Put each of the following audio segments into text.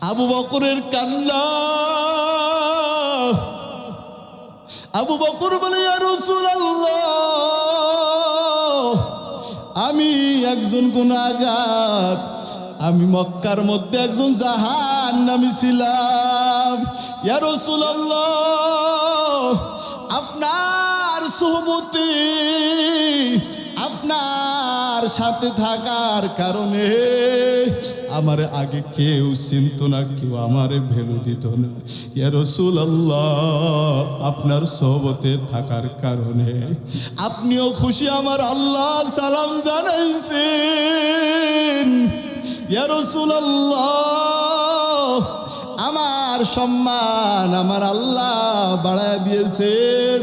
আবু বকরের কান্না। আবু বকর বলে, ইয়া রাসূলুল্লাহ, আমি একজন গুনাহগার, আমি মক্কার মধ্যে একজন জাহান্নামী ছিলাম। ইয়া রাসূলুল্লাহ, আপনার সুহবতে, আপনার সাথে থাকার কারণে আমারে আগে কেউ চিনত না, কেউ আমারে ভ্যালু দিত না। ইয়া রাসূলুল্লাহ, আপনার সোহবতে থাকার কারণে আপনিও খুশি, আমার আল্লাহ সালাম জানাইছেন। ইয়া রাসূলুল্লাহ, আমার সম্মান আমার আল্লাহ বাড়ায় দিয়েছেন।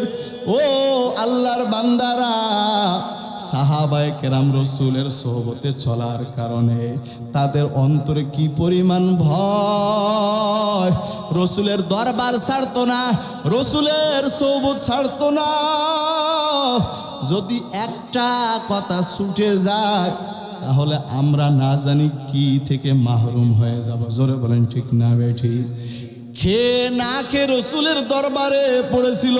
ও আল্লাহর বান্দারা, সাহাবায়ে কেরাম রসুলের সোহবতে চলার কারণে তাদের অন্তরে কি পরিমাণ ভয়, রসুলের দরবার ছাড়তো না, রসুলের সোহবত ছাড়তো না। যদি একটা কথা ছুটে যায় তাহলে আমরা না জানি কি থেকে মাহরুম হয়ে যাব। জোরে বলেন ঠিক না বেঠি? খেয়ে না খেয়ে রসুলের দরবারে পড়েছিল।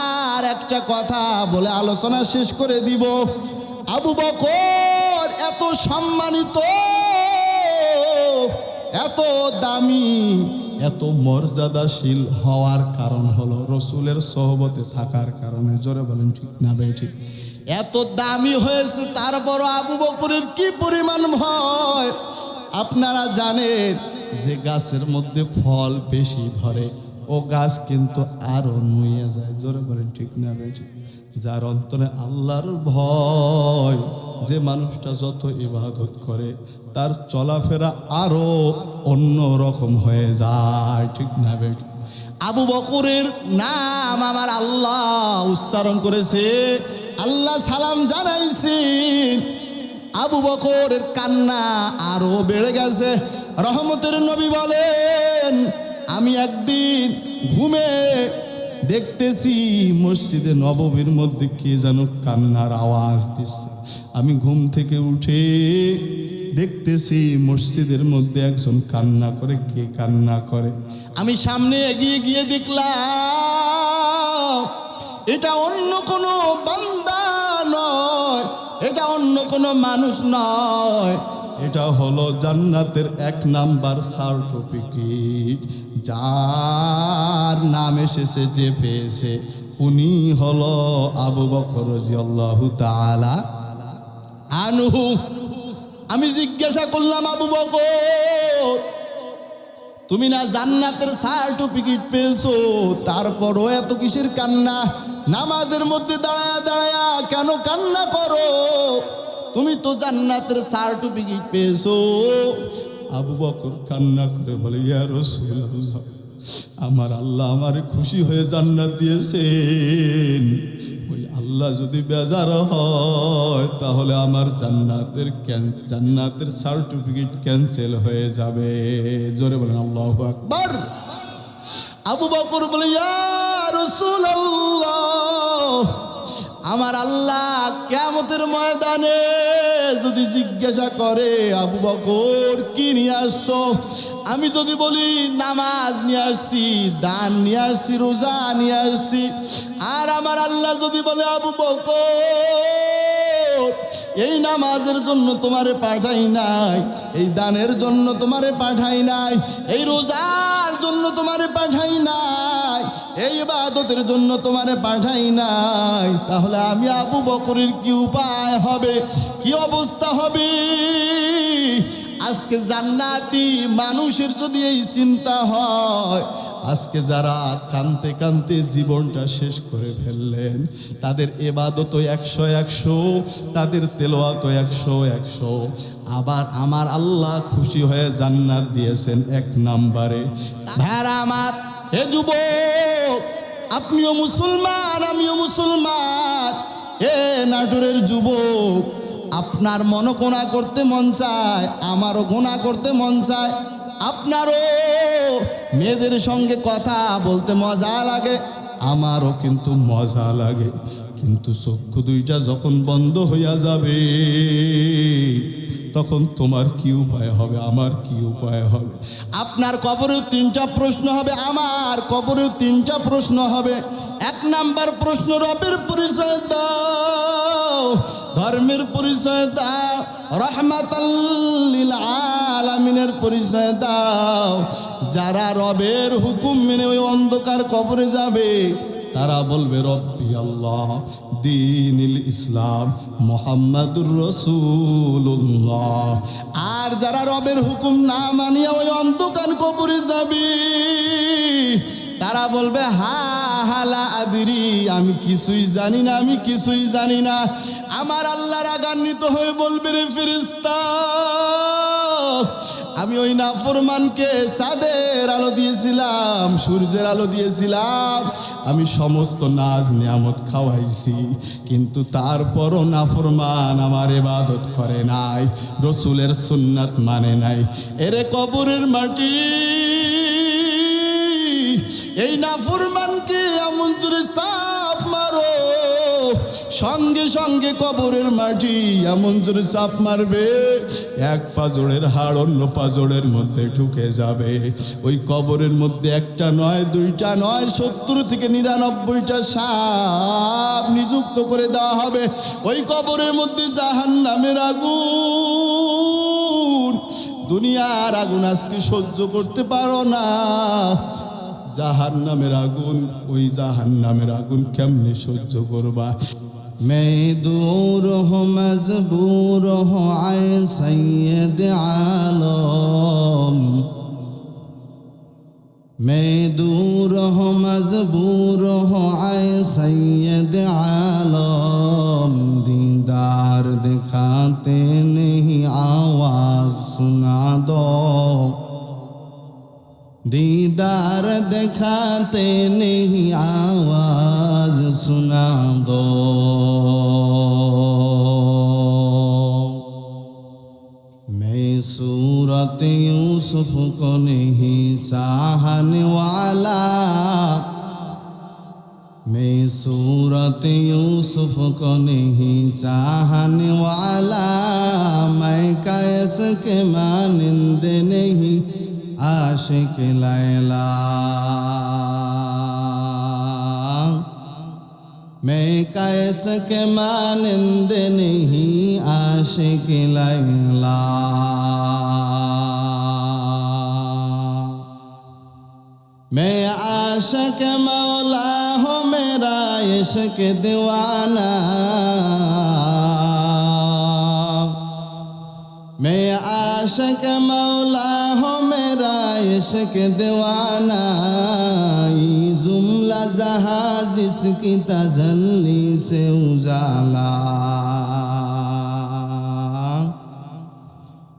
আর একটা কথা বলে আলোচনা শেষ করে দিব। আবু বকর এত সম্মানিত, এত দামি, এত মর্যাদাশীল হওয়ার কারণ হলো রসুলের সোহবতে থাকার কারণে। জোরে বলেন ঠিক না বেঠি? এত দামি হয়েছে, তারপর আবু বকরের কি পরিমাণ ভয়। আপনারা জানেন যে গাছের মধ্যে ফল বেশি ধরে ও গাছ কিন্তু আরো নুয়ে যায়। জোরে বলেন ঠিক না বেঠি? যার অন্তরে আল্লাহর ভয়, যে মানুষটা যত ইবাদত করে তার চলাফেরা আরো অন্য রকম হয়ে যায়। ঠিক না বেঠি? আবু বকরের নাম আমার আল্লাহ উচ্চারণ করেছে, আল্লাহ সালাম জানাইছেন। আবু বকরের কান্না আরো বেড়ে গেছে। রহমতের নবী বলেন, আমি একদিন ঘুমে দেখতেছি মসজিদে নববীর মধ্যে কে যেন কান্নার আওয়াজ দিচ্ছে। আমি ঘুম থেকে উঠে দেখতেছি মসজিদের মধ্যে একজন কান্না করে। কে কান্না করে? আমি সামনে এগিয়ে গিয়ে দেখলাম এটা অন্য কোনো বান্দা নয়, এটা অন্য কোনো মানুষ নয়, এটা হলো জান্নাতের 1 নাম্বার সার্টিফিকেট। যার নাম এসেছে, যে পেয়েছে, উনি হলো আবু বকর রাদিয়াল্লাহু তাআলা আনহু। আমি জিজ্ঞাসা করলাম, আবু বকর, তুমি না জান্নাতের সার্টিফিকেট পেয়েছো, তারপরও এত কিসের কান্না? নামাজের মধ্যে দাঁড়ায়া দাঁড়ায়া কেন কান্না করো? তুমি তো জান্নাতের সার্টিফিকেট পেয়েছো। আবু বকর কান্না করে বলে, ইয়া রাসূলুল্লাহ, আমার আল্লাহ আমারে খুশি হয়ে জান্নাত দিয়েছেন। ওই আল্লাহ যদি বেজার হয় তাহলে আমার জান্নাতের সার্টিফিকেট ক্যান্সেল হয়ে যাবে। জোরে বলেন আল্লাহু আকবার। আবু বকর বলে, ইয়া রাসূলুল্লাহ, আমার আল্লাহ কিয়ামতের ময়দানে যদি জিজ্ঞাসা করে, আবু বকর কি নিয়ে আসছো? আমি যদি বলি নামাজ নিয়ে আসছি, দান নিয়ে আসছি, রোজা নিয়ে আসছি, আর আমার আল্লাহ যদি বলে, আবু বকর এই নামাজের জন্য তোমারে পাঠাই নাই, এই দানের জন্য তোমারে পাঠাই নাই, এই রোজার জন্য তোমারে পাঠাই নাই, এই ইবাদতের জন্য তোমারে পাঠাই নাই, তাহলে আমি আবু বকরের কি উপায় হবে, কি অবস্থা হবে? আজকে জান্নাতি মানুষের যদি এই চিন্তা হয়, আজকে যারা কানতে কানতে জীবনটা শেষ করে ফেললেন, তাদের ইবাদত 100, তাদের তেলাওয়াত 100, আবার আমার আল্লাহ খুশি হয়ে জান্নাত দিয়েছেন 1 নম্বরে। ভাইরা আমার, হে যুবক, আপনিও মুসলমান, আমিও মুসলমান। এ নাটোরের যুবক, আপনার মনও গোনা করতে মন চায়, আমারও গোনা করতে মন চায়, আপনারও মেয়েদের সঙ্গে কথা বলতে মজা লাগে, আমারও কিন্তু মজা লাগে। কিন্তু চক্ষু দুইটা যখন বন্ধ হইয়া যাবে, তখন তোমার কি উপায় হবে, আমার কি উপায় হবে? আপনার কবরেও 3টা প্রশ্ন হবে, আমার কবরেও 3টা প্রশ্ন হবে। 1 নাম্বার প্রশ্ন, রবের পরিচয় দাও, ধর্মের পরিচয় দাও, রাহমাতাল লিল আলামিনের পরিচয় দাও। যারা রবের হুকুম মেনে ওই অন্ধকার কবরে যাবে তারা বলবে রব্বি আল্লাহ, দীনুল ইসলাম, মুহাম্মাদুর রাসূলুল্লাহ। আর যারা রবের হুকুম না মানিয়া ওই অন্ধকার কবরে যাবে তারা বলবে হা হালা আদিরি, আমি কিছুই জানি না, আমি কিছুই জানি না। আমার আল্লাহ রাগান্বিত হয়ে বলবে, রে ফেরেশতা, আমি ওই নাফরমানকে চাঁদের আলো দিয়েছিলাম, সূর্যের আলো দিয়েছিলাম, আমি সমস্ত নাজ নিয়ামত খাওয়াইছি, কিন্তু তারপরও নাফরমান আমার ইবাদত করে নাই, রসুলের সুন্নাত মানে নাই। এরে কবরের মাটি, এই নাফরমানকে এমন জোরে চাপ মারো, সঙ্গে সঙ্গে কবরের মাটি এমন জোরে চাপ মারবে, 1 পাজরের হাড় অন্য পাজরের মধ্যে ঢুকে যাবে। ওই কবরের মধ্যে 1টা নয়, 2টা নয়, 70 থেকে 99টা সাপ নিযুক্ত করে দেওয়া হবে। ওই কবরের মধ্যে জাহান্নামের আগুন, দুনিয়ার আগুন আজকে সহ্য করতে পারো না, জাহান্নামের আগুন, ওই জাহান্নামের আগুন কেমনে সহ্য করবা? मैं दूर हूँ मजबूर हूँ आए सैयद आलम, मैं दूर हूँ मजबूर हूँ आए सैयद आलम, दीदार दिखाते नहीं आवाज सुना दो, दीदार दिखाते नहीं आवाज सुना दो। मैं सूरत यूसुफ को नहीं चाहने वाला, मैं सूरत यूसुफ को नहीं चाहने वाला, मैं कैसे के मानिंद नहीं आशिक लैला, मैं कैसे के मानिंद नहीं आशिक लैला। मैं आशिक मौला हूँ, मेरा इश्क दीवाना, मैं आशिक मौला हूँ, मेरा इश्क दीवाना, ये जुमला जहाज इसकी तजल्ली से उजाला,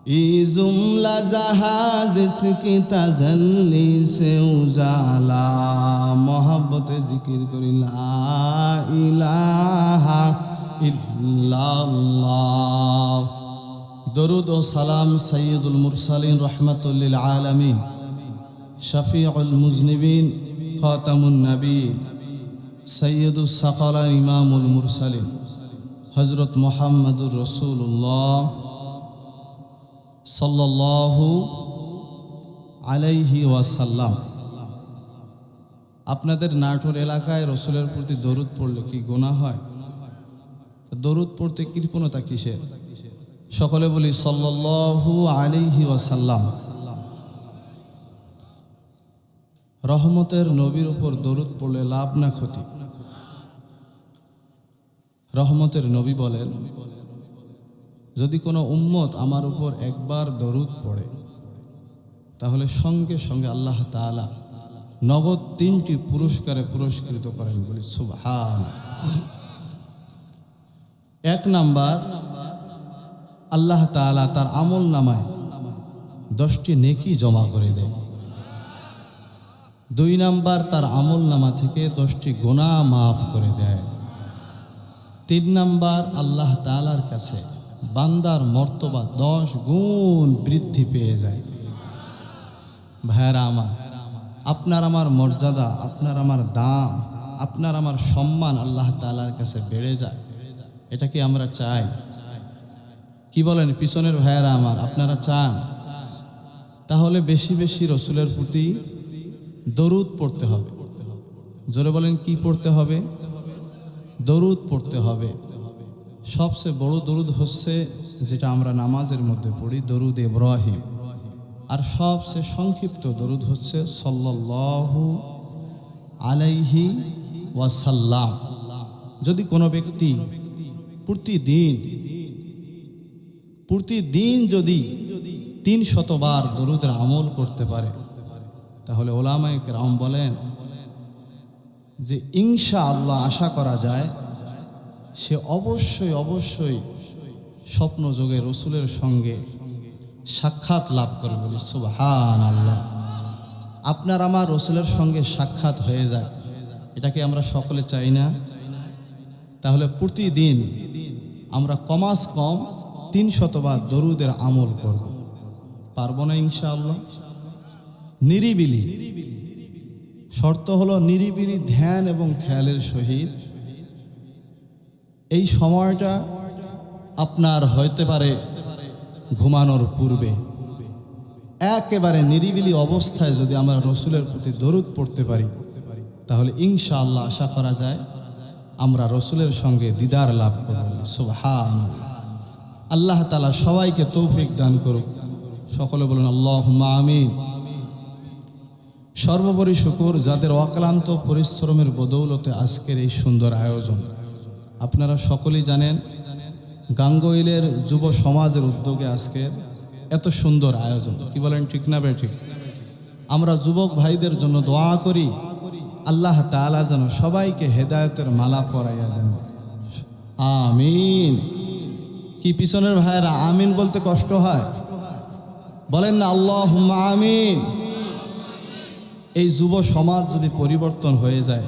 ये जुमला जहाज इसकी तजल्ली से उजाला। मोहब्बत जिक्र करी ला इलाहा इल्लल्लाह। दरूद व सलाम सैयदुल मुरसलीन रहमतुल लिल आलमीन, शफीउल मुज़निबीन, खातमुन नबीयीन, सैयदुस सक़ालैन, इमामुल मुरसलीन, हज़रत मुहम्मदुर रसूलुल्लाह सल्लल्लाहु अलैहि ওয়াসাল্লাম। আপনাদের নাটোর এলাকায় রসুলের প্রতি দরুদ পড়লে কি গুনাহ হয়? দরুদ পড়তে কৃপণতা কিসের? সকলে বলি সাল্লাল্লাহু আলাইহি ওয়াসাল্লাম। রহমতের নবীর উপর দরুদ পড়লে লাভ না ক্ষতি? রহমতের নবী বলেন, যদি কোনো উম্মত আমার উপর একবার দরুদ পড়ে তাহলে সঙ্গে সঙ্গে আল্লাহ তাআলা নগদ 3টি পুরস্কারে পুরস্কৃত করেন। বলি সুবহানাল্লাহ। 1 নাম্বার, আল্লাহ তাআলা তার আমল নামায় 10টি নেকি জমা করে দেয়। 2 নাম্বার, তার আমল নামা থেকে 10টি গুনাহ মাফ করে দেয়। 3 নাম্বার, আল্লাহ তাআলার কাছে বান্দার মর্তবা 10 গুণ বৃদ্ধি পেয়ে যায়। ভাইরা আমার, আপনার আমার মর্যাদা, আপনার আমার দাম, আপনার আমার সম্মান আল্লাহ তাআলার কাছে বেড়ে যায়। এটা কি আমরা চাই? কি বলেন পিছনের ভাইয়েরা আমার, আপনারা চান? তাহলে বেশি বেশি রসুলের প্রতি দরুদ পড়তে হবে। জোরে বলেন কি পড়তে হবে? দরুদ পড়তে হবে। সবচেয়ে বড় দরুদ হচ্ছে যেটা আমরা নামাজের মধ্যে পড়ি, দরুদ ইব্রাহিম। আর সবচেয়ে সংক্ষিপ্ত দরুদ হচ্ছে সাল্লাল্লাহু আলাইহি ওয়াসাল্লাম। যদি কোনো ব্যক্তি প্রতিদিন যদি 300 বার দরুদের আমল করতে পারে, তাহলে ওলামায়ে কেরাম বলেন যে ইনশাআল্লাহ আশা করা যায় সে অবশ্যই স্বপ্ন যোগে রসুলের সঙ্গে সাক্ষাৎ লাভ করবে। বলি সুবহানাল্লাহ। আপনার আমার রসুলের সঙ্গে সাক্ষাৎ হয়ে যায়, এটাকে আমরা সকলে চাই না? তাহলে প্রতিদিন আমরা কমাস কম 300 বার দরুদের আমল করব। পারবো না ইনশাআল্লাহ? নিরিবিলি, শর্ত হলো নিরিবিলি ধ্যান এবং খেয়ালের সহিত। এই সময়টা আপনার হইতে পারে ঘুমানোর পূর্বে। একেবারে নিরিবিলি অবস্থায় যদি আমরা রসুলের প্রতি দরুদ পড়তে পারি, তাহলে ইনশাআল্লাহ আশা করা যায় আমরা রসুলের সঙ্গে দিদার লাভ করব। সুবহানাল্লাহ। আল্লাহ তাআলা সবাইকে তৌফিক দান করুক। সকলে বলুন আল্লাহুম্মা আমিন। সর্বোপরি শুকর যাদের অক্লান্ত পরিশ্রমের বদৌলতে আজকের এই সুন্দর আয়োজন। আপনারা সকলেই জানেন গাঙ্গুইলের যুব সমাজের উদ্যোগে আজকের এত সুন্দর আয়োজন। কি বলেন ঠিক না বেঠিক? আমরা যুবক ভাইদের জন্য দোয়া করি আল্লাহ তাআলা যেন সবাইকে হেদায়েতের মালা পরাইয়া দেন। আমিন। কি পিছনের ভাইয়েরা আমিন বলতে কষ্ট হয়? বলেন না আল্লাহুম্মা আমিন। এই যুব সমাজ যদি পরিবর্তন হয়ে যায়,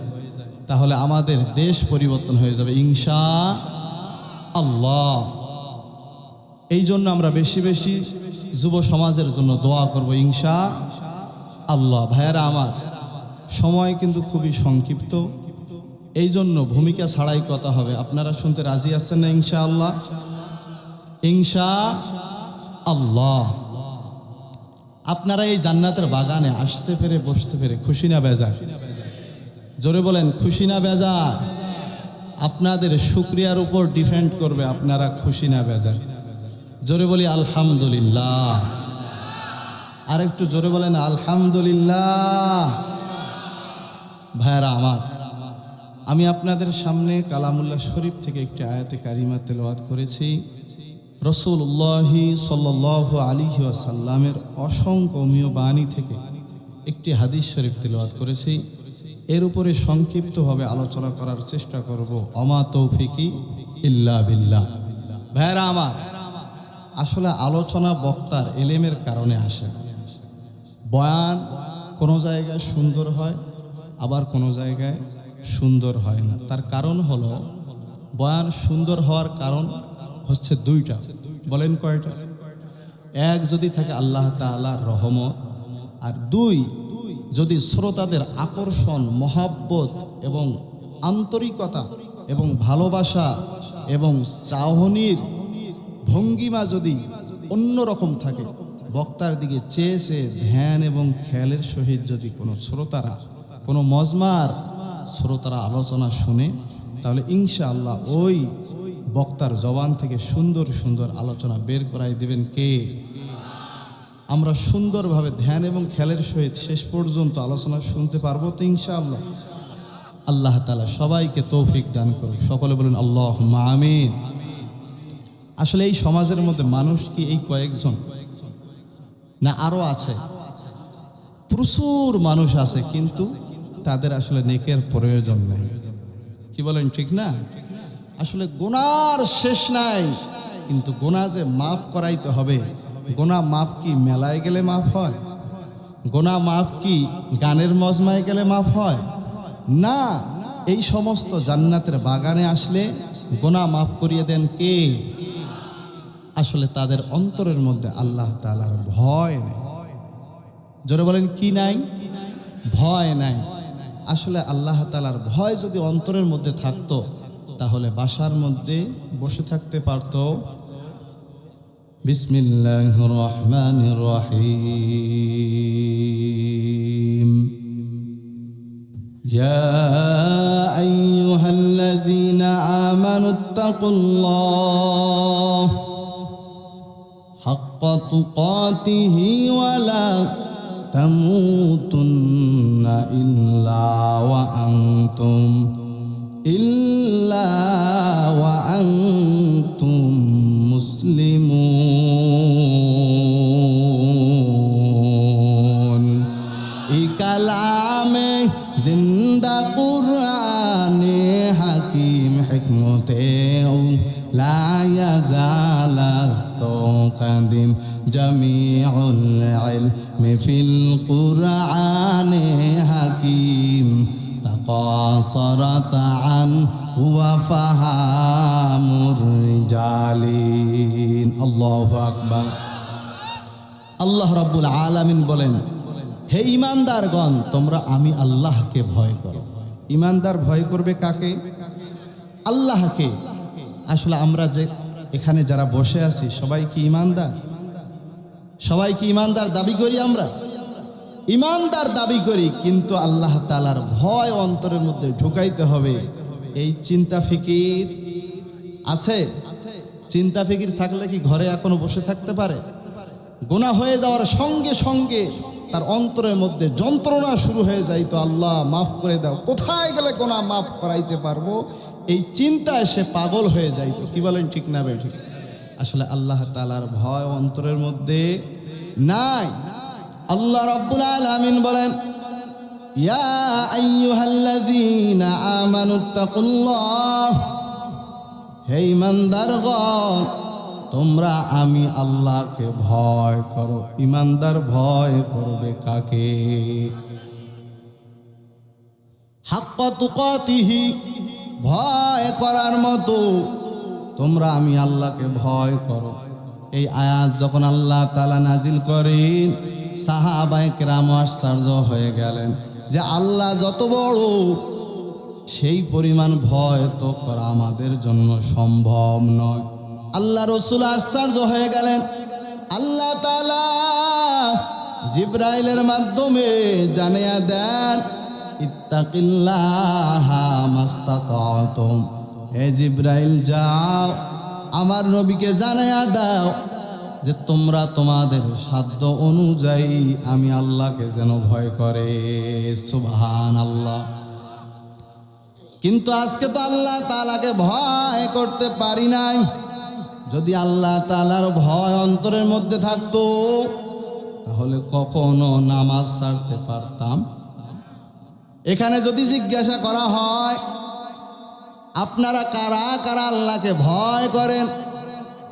তাহলে আমাদের দেশ পরিবর্তন হয়ে যাবে ইনশাআল্লাহ। এই জন্য আমরা বেশি বেশি যুব সমাজের জন্য দোয়া করব ইনশাআল্লাহ। ভাইয়েরা আমার, সময় কিন্তু খুবই সংক্ষিপ্ত, এই জন্য ভূমিকা ছাড়াই কথা হবে। আপনারা শুনতে রাজি আছেন না ইনশাআল্লাহ? ইনশাআল্লাহ। আপনারা এই জান্নাতের বাগানে আসতে পেরে বসতে পেরে খুশি না বেজার? জোরে বলেন খুশি না বেজার? আপনাদের শুকরিয়ার উপর ডিপেন্ড করবে আপনারা খুশি না বেজার। জোরে বলি আলহামদুলিল্লাহ। আর একটু জোরে বলেন আলহামদুলিল্লাহ। ভাইরা আমার, আমি আপনাদের সামনে কালামুল্লাহ শরীফ থেকে একটি আয়াতে কারিমা তেলাওয়াত করেছি। রাসূলুল্লাহ সাল্লাল্লাহু আলাইহি ওয়াসাল্লামের অসংখ্য বাণী থেকে একটি হাদিস শরীফ তেলাওয়াত করেছি। এর উপরে সংক্ষিপ্তভাবে আলোচনা করার চেষ্টা করব। অমা তৌফিকি ইল্লা বিল্লাহ। ভাইরা আমার, আসলে আলোচনা বক্তার এলেমের কারণে আসে। বয়ান কোনো জায়গায় সুন্দর হয়, আবার কোনো জায়গায় সুন্দর হয় না। তার কারণ হলো বয়ান সুন্দর হওয়ার কারণ হচ্ছে দুইটা। বলেন কয়টা? এক, যদি থাকে আল্লাহ তাআলার রহমত, আর দুই, যদি শ্রোতাদের আকর্ষণ, মহাব্বত এবং আন্তরিকতা এবং ভালোবাসা এবং চাহনির ভঙ্গিমা যদি অন্যরকম থাকে, বক্তার দিকে চেয়ে চেয়ে ধ্যান এবং খেয়ালের সহিত যদি কোনো শ্রোতারা, কোনো মজমার শ্রোতারা আলোচনা শুনে, তাহলে ইনশাআল্লাহ ওই বক্তার জবান থেকে সুন্দর সুন্দর আলোচনা বের করাই দেবেন কে? আমরা সুন্দরভাবে ধ্যান এবং খেয়ালের সহিত শেষ পর্যন্ত আলোচনা শুনতে পারবো তো ইনশাআল্লাহ? আল্লাহ তাআলা সবাইকে তৌফিক দান করুন। সকলে বলুন আল্লাহুম্মা আমিন। আসলে এই সমাজের মধ্যে মানুষ কি এই কয়েকজন, না আরো আছে? প্রচুর মানুষ আছে, কিন্তু তাদের আসলে নেকের প্রয়োজন নেই। কি বলেন ঠিক না? আসলে গুনার শেষ নাই, কিন্তু গুনাহ যে মাফ করাইতে হবে। গুনাহ মাফ কি মেলায় গেলে মাফ হয়? গুনাহ মাফ কি গানের মজমায় গেলে মাফ হয়? না, এই সমস্ত জান্নাতের বাগানে আসলে গুনাহ মাফ করিয়ে দেন কে? আসলে তাদের অন্তরের মধ্যে আল্লাহ তাআলার ভয় নেই। জোরে বলেন কি নাই? ভয় নাই। আসলে আল্লাহ তাআলার ভয় যদি অন্তরের মধ্যে থাকতো, তাহলে বাসার মধ্যে বসে থাকতে পারতো বিসমিল্লাহির রহমানির রহিম। ইয়া আইয়ুহাল্লাযীনা আমানুত্তাকুল্লাহ হাক্কা তুকাতিহি ওয়া লা তামুতুন্না ইল্লা ওয়া আনতুম মুসলিমুন। এই কালামে জিন্দা কুরআনে হাকিম হিকমতে লা ইয়াজালাস্তু কাদিম জামিউল ইলমি ফিল কুরআনে হাকিম তাকাসারাত আন হুয়া ফাহামুর রিজালিন। আল্লাহু আকবার। আল্লাহ রাব্বুল আলামিন বলেন, হে ঈমানদারগণ, তোমরা আমি আল্লাহকে ভয় করো। ঈমানদার ভয় করবে কাকে? আল্লাহকে। আসলে আমরা যে এখানে যারা বসে আছি সবাই কি ঈমানদার? সবাই কি ঈমানদার দাবি করি? আমরা ঈমানদার দাবি করি, কিন্তু আল্লাহ তাআলার ভয় অন্তরের মধ্যে ঢুকাইতে হবে। এই চিন্তা ফিকির আছে? চিন্তা ফিকির থাকলে কি ঘরে এখনো বসে থাকতে পারে? গুনাহ হয়ে যাওয়ার সঙ্গে সঙ্গে তার অন্তরের মধ্যে যন্ত্রণা শুরু হয়ে যায়, তো আল্লাহ মাফ করে দাও, কোথায় গেলে গুনাহ মাফ করাইতে পারবো, এই চিন্তায় সে পাগল হয়ে যায়। তো কি বলেন, ঠিক না ভাই? ঠিক। আসলে আল্লাহ তাআলার ভয় অন্তরের মধ্যে নাই। আল্লাহ রাব্বুল আলামিন বলেন, ইয়া আইয়ুহাল্লাযীনা আমানুত্তাকুল্লাহ, হে ঈমানদারগণ, তোমরা আমি আল্লাহকে ভয় করো। ঈমানদার ভয় করবে কাকে? হাক্কা তুকাতিহি, ভয় করার মতো তোমরা আমি আল্লাহকে ভয় করো। এই আয়াত যখন আল্লাহ তাআলা নাজিল করেন, সাহাবায়ে কেরাম আশ্চর্য হয়ে গেলেন যে আল্লাহ যত বড়, সেই পরিমাণ ভয় তো করা আমাদের জন্য সম্ভব নয়। আল্লাহ রাসূল আশ্চর্য হয়ে গেলেন। আল্লাহ তাআলা জিবরাইলের মাধ্যমে জানিয়ে দেন, ইত্তাকিল্লাহা মাস্তাতাতুম, হে জিবরাইল যাও আমার নবীকে জানিয়ে দাও যে তোমরা তোমাদের সাধ্য অনুযায়ী আমি আল্লাহকে যেন ভয় করে। সুবহানাল্লাহ। কিন্তু আজকে তো আল্লাহ তাআলাকে ভয় করতে পারি নাই। যদি আল্লাহ তাআলার ভয় অন্তরের মধ্যে থাকতো তাহলে কখনো নামাজ ছাড়তে পারতাম? এখানে যদি জিজ্ঞাসা করা হয় আপনারা কারা কারা আল্লাহকে ভয় করেন,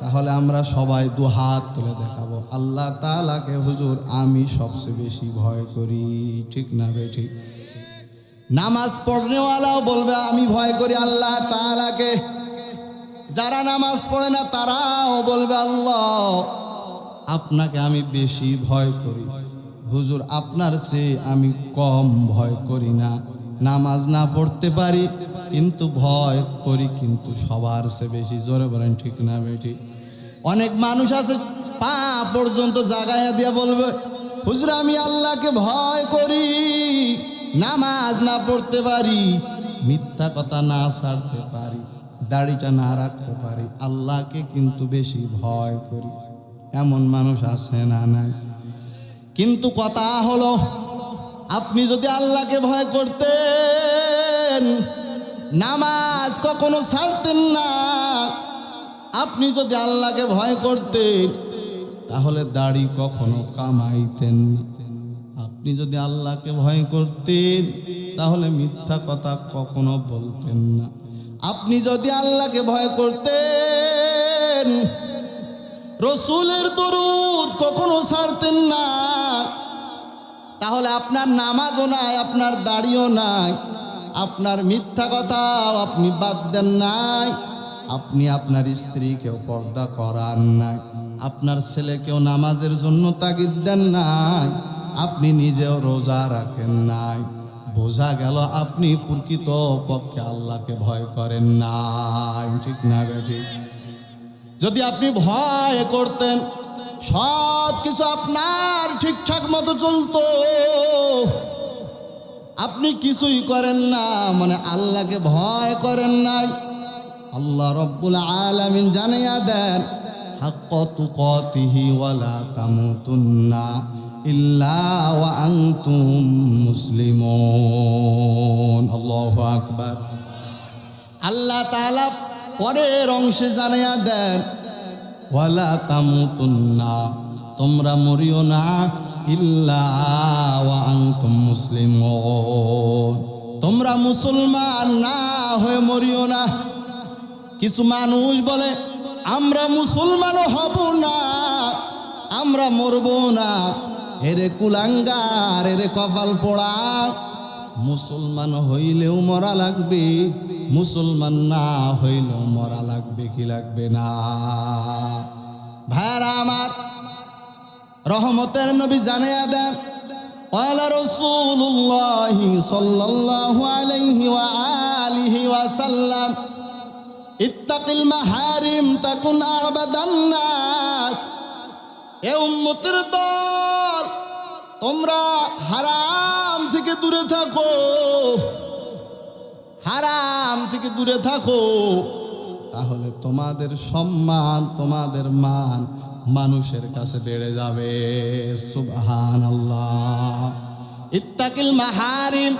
তাহলে আমরা সবাই দুহাত তুলে দেখাবো, আল্লাহ তাআলাকে হুজুর আমি সবচেয়ে বেশি ভয় করি। ঠিক না বে? ঠিক। নামাজ পড়নেওয়ালাও বলবে আমি ভয় করি আল্লাহ তাআলাকে। যারা নামাজ পড়ে না তারাও বলবে আল্লাহ আপনাকে আমি বেশি ভয় করি। হুজুর আপনার চেয়ে আমি কম ভয় করি না। নামাজ না পড়তে পারি কিন্তু ভয় করি কিন্তু সবার চেয়ে বেশি। জোরে বলেন ঠিক না বেটি? অনেক মানুষ আছে পা পর্যন্ত জাগায়া দিয়ে বলবে হুজুর আমি আল্লাহকে ভয় করি, নামাজ না পড়তে পারি, মিথ্যা কথা না ছাড়তে পারি, দাড়িটা না রাখতে পারি, আল্লাহকে কিন্তু বেশি ভয় করি। এমন মানুষ আছে না? নাই। কিন্তু কথা হলো আপনি যদি আল্লাহকে ভয় করতেন নামাজ কখনো ছাড়তেন না। আপনি যদি আল্লাহকে ভয় করতেন তাহলে দাড়ি কখনো কামাইতেন না। আপনি যদি আল্লাহকে ভয় করতেন তাহলে মিথ্যা কথা কখনো বলতেন না। আপনি যদি আল্লাহকে ভয় করতেন রসুলের দরুদ কখনো ছাড়তেন না। তাহলে আপনার নামাজও নাই, আপনার দাড়িও নাই, আপনার মিথ্যা কথাও আপনি বাদ দেন নাই, আপনি আপনার স্ত্রীকেও পর্দা করান নাই, আপনার ছেলেকেও নামাজের জন্য তাগিদ দেন নাই, আপনি নিজেও রোজা রাখেন নাই। বোঝা গেল আপনি প্রকৃত পক্ষে আল্লাহকে ভয় করেন নাই। ঠিক না বেঠিক? যদি আপনি ভয় করতেন সব কিছু আপনার ঠিকঠাক মতো চলতো, আপনি কিছুই করেন না, মানে আল্লাহকে ভয় করেন নাই। আল্লাহ রব্বুল আলামিন জানিয়ে দেন, হাক্কা তুকাতিহি ওয়ালা তামুতুন্না ইল্লা ওয়া আনতুম মুসলিমুন। আল্লাহু আকবার। আল্লাহ তাআলা পরের অংশে জানিয়ে দেন, ওয়ালা তামুতুন্না, তোমরা মরিও না, ইল্লা ওয়া আনতুম মুসলিমুন, তোমরা মুসলমান না হয়ে মরিও না। কিছু মানুষ বলে আমরা মুসলমানও হব না, আমরা মরবো না। এরে কুলাঙ্গার, এরে কপাল পোড়া। মুসলমান হইলেও মরা লাগবে, মুসলমান না হইলেও মরা লাগবে, কি লাগবে না? ভাইরা আমার, রহমতের নবী জানিয়ে দেন, ক্বালা রাসূলুল্লাহি সাল্লাল্লাহু আলাইহি ওয়া আলিহি ওয়া সাল্লাম, ইত্তাকিল মাহারিম তাকুন আ'বাদান নাস। এ উম্মতের দল, তোমরা হারাম থেকে দূরে থাকো, হারাম থেকে দূরে থাকো, তাহলে তোমাদের সম্মান, তোমাদের মান মানুষের কাছে বেড়ে যাবে। সুবহানাল্লাহ। ইত্তাকিল মাহারিম,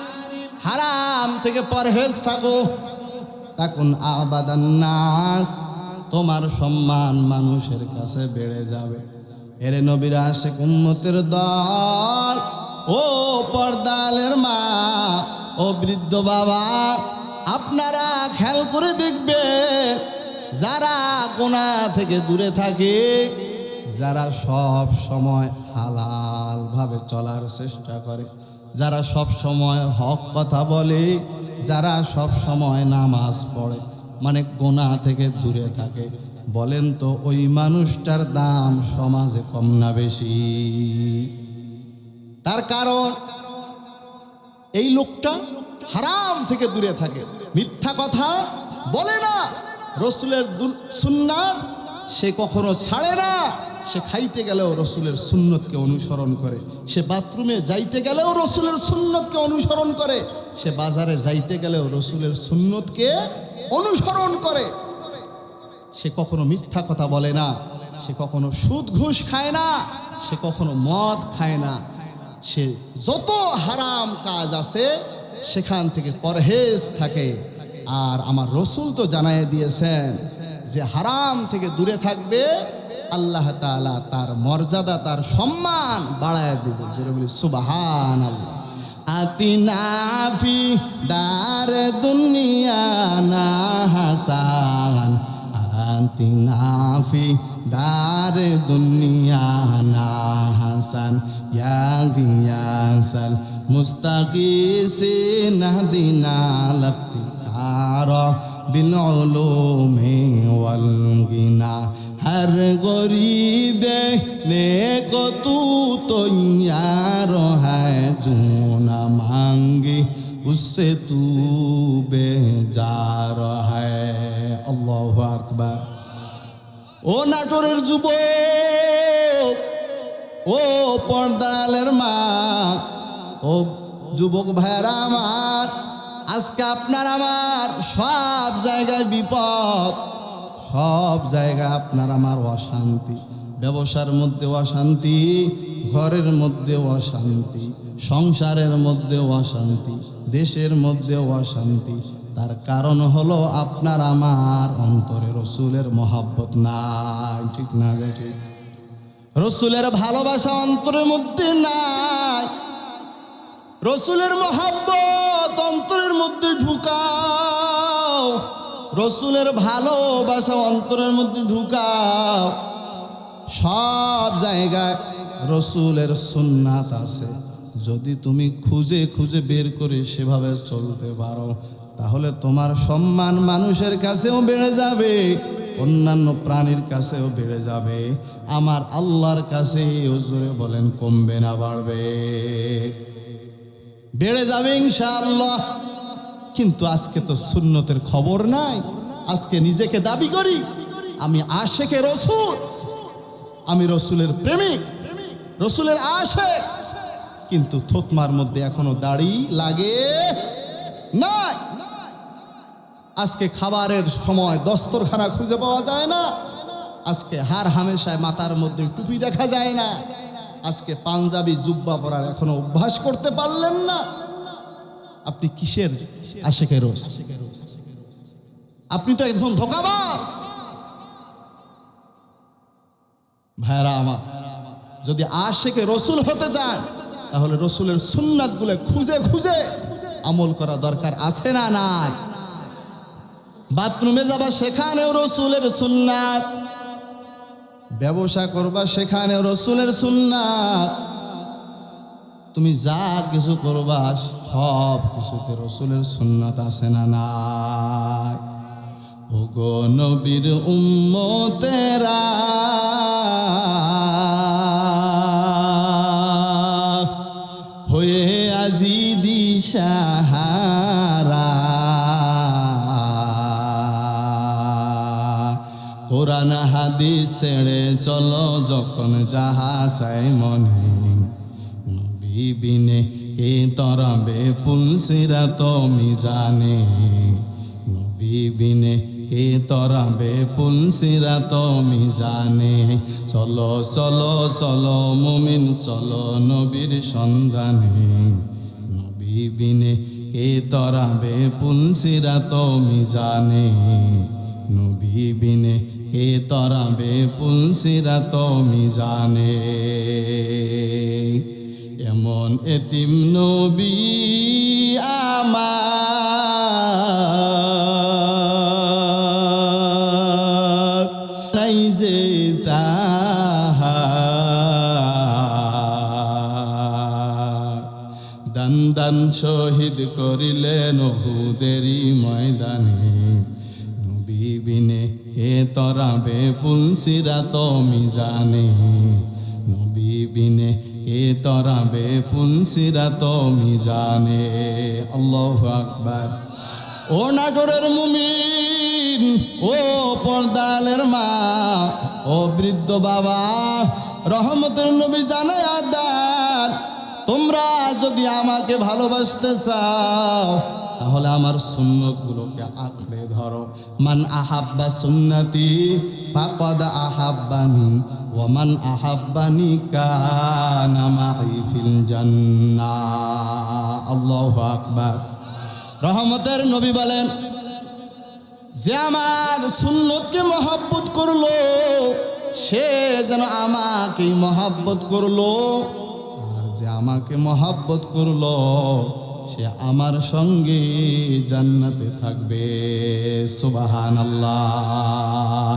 হারাম থেকে পরহেজ থাকো, তাকুন আ'বাদান নাস, তোমার সম্মান মানুষের কাছে বেড়ে যাবে। এরে নবীর আশিক উম্মতের দল, ও পর্দালের মা, ও বৃদ্ধ বাবা, আপনারা খেয়াল করে দেখবে, যারা গুনাহ থেকে দূরে থাকে, যারা সব সময় হালাল ভাবে চলার চেষ্টা করে, যারা সব সময় হক কথা বলে, যারা সব সময় নামাজ পড়ে, মানে গুনাহ থেকে দূরে থাকে, বলেন তো ওই মানুষটার দাম সমাজে কম না বেশি? তার কারণ এই লোকটা হারাম থেকে দূরে থাকে, মিথ্যা কথা বলে না, রসুলের সুন্নাত সে কখনো ছাড়ে না। সে খাইতে গেলেও রসুলের সুন্নতকে অনুসরণ করে, সে বাথরুমে যাইতে গেলেও রসুলের সুন্নতকে অনুসরণ করে, সে বাজারে যাইতে গেলেও রসুলের সুন্নতকে অনুসরণ করে। সে কখনো মিথ্যা কথা বলে না, সে কখনো সুদ ঘুষ খায় না, সে কখনো মদ খায় না। সে যত হারাম কাজ আছে সেখান থেকে পরহেজ থাকে। আর আমার রসুল তো জানাই দিয়েছেন যে হারাম থেকে দূরে থাকবে, আল্লাহ তাআলা তার মর্যাদা, তার সম্মান বাড়ায় দিবে। যেটা বলি সুবহানাল্লাহ। আতিনা ফি দার দুনিয়া না হাসান, আতিনা ফি দার দুনিয়া না হাসান, ইয়া গিয়াসাল মুস্তাগীসিন নাহদিনা লফতিকার বিল উলুমি ওয়াল গিনা। हर गोरी देने को तू तो यार है, जो न मांगे उससे तू बेजार है। अल्लाहु আকবার। ও নাটোরের যুবক, ও পর্দালের মা, ও যুবক ভাইরা আমার, আজকে আপনার আমার সব জায়গায় বিপদ, সব জায়গায় আপনার আমার অশান্তি। ব্যবসার মধ্যে অশান্তি, ঘরের মধ্যে অশান্তি, সংসারের মধ্যে অশান্তি, দেশের মধ্যে অশান্তি। তার কারণ হলো আপনার আমার অন্তরে রসুলের মহব্বত নাই। ঠিক না বেঠিক? রসুলের ভালোবাসা অন্তরের মধ্যে নাই। রসুলের মহব্বত অন্তরের মধ্যে ঢুকাও, রসুলের ভালোবাসা অন্তরের মধ্যে ঢুকাও। সব জায়গায় রসুলের সুন্নাত আছে, যদি তুমি খুঁজে খুঁজে বের করে সেভাবে চলতে পারো, তাহলে তোমার সম্মান মানুষের কাছেও বেড়ে যাবে, অন্যান্য প্রাণীর কাছেও বেড়ে যাবে, আমার আল্লাহর কাছে জোরে বলেন কমবে না বাড়বে? বেড়ে যাবে ইনশাআল্লাহ। কিন্তু আজকে তো সুন্নতের খবর নাই। আজকে নিজেকে দাবি করি, আমি আশেকে রসুল, আমি রসুলের প্রেমিক, রসুলের আশেক, কিন্তু থতমার মধ্যে এখনো দাড়ি লাগে না। আজকে খাবারের সময় দস্তরখানা খুঁজে পাওয়া যায় না, আজকে হার হামেশায় মাথার মধ্যে টুপি দেখা যায় না, আজকে পাঞ্জাবি জুব্বা পরার এখনো অভ্যাস করতে পারলেন না। আপনি কিসের আশেকে রসুল? আপনি তো একজন ধোঁকাবাজ। ভাইরা আমার, যদি আশেকে রসুল হতে চান তাহলে রসুলের সুন্নাতগুলো খুঁজে খুঁজে আমল করা দরকার আছে না নাই? বাথরুমে যাবা সেখানেও রসুলের সুন্নাত, ব্যবসা করবা সেখানেও রসুলের সুন্নাত, তুমি যা কিছু করবা সব কিছুতে রসুলের সুন্নাত আছে না নাই? ওগো নবীর উম্মতেরা, হয়ে আজি দিশাহারা, কোরআন হাদিস ছেড়ে চলো যখন যাহা চাই মনে, নবী বিনে কে তরাবে পুলসিরাত মিজানে, নবী বিনে কে তরাবে পুলসিরাত মিজানে। চলো চলো চলো মুমিন চলো নবীর সন্ধানে, নবী বিনে কে তরাবে পুলসিরাত মিজানে, নবী বিনে কে তরাবে পুলসিরাত মিজানে। এমন এতিম নবী আমার নাই যে তাহার, দান দান শহীদ করিলেন উহুদেরই ময়দানে, নবী বিনে কে তরাবে পুলসিরাত মিজানে, নবী বিনে কে তরাবে পুলসিরাত মিজানে। আল্লাহু আকবার। ও নাগরের মুমিন, ও পর্দালের মা, ও বৃদ্ধ বাবা, রহমতের নবী জানায়া দেন, তোমরা যদি আমাকে ভালোবাসতে চাও তাহলে আমার সুন্নতগুলোকে আঁকড়ে ধরো। মান আহাব্বা সুন্নতি ফাকাদ আহাব্বানি ওয়া মান আহাব্বানি কানা মাই ফিল জান্নাহ। আল্লাহু আকবার। রহমতের নবী বলেন, যে আমার সুন্নতকে মহব্বত করলো সে যেন আমাকে মহব্বত করলো, আর যে আমাকে মহব্বত করলো সে আমার সঙ্গে জান্নাতে থাকবে। সুবহানাল্লাহ।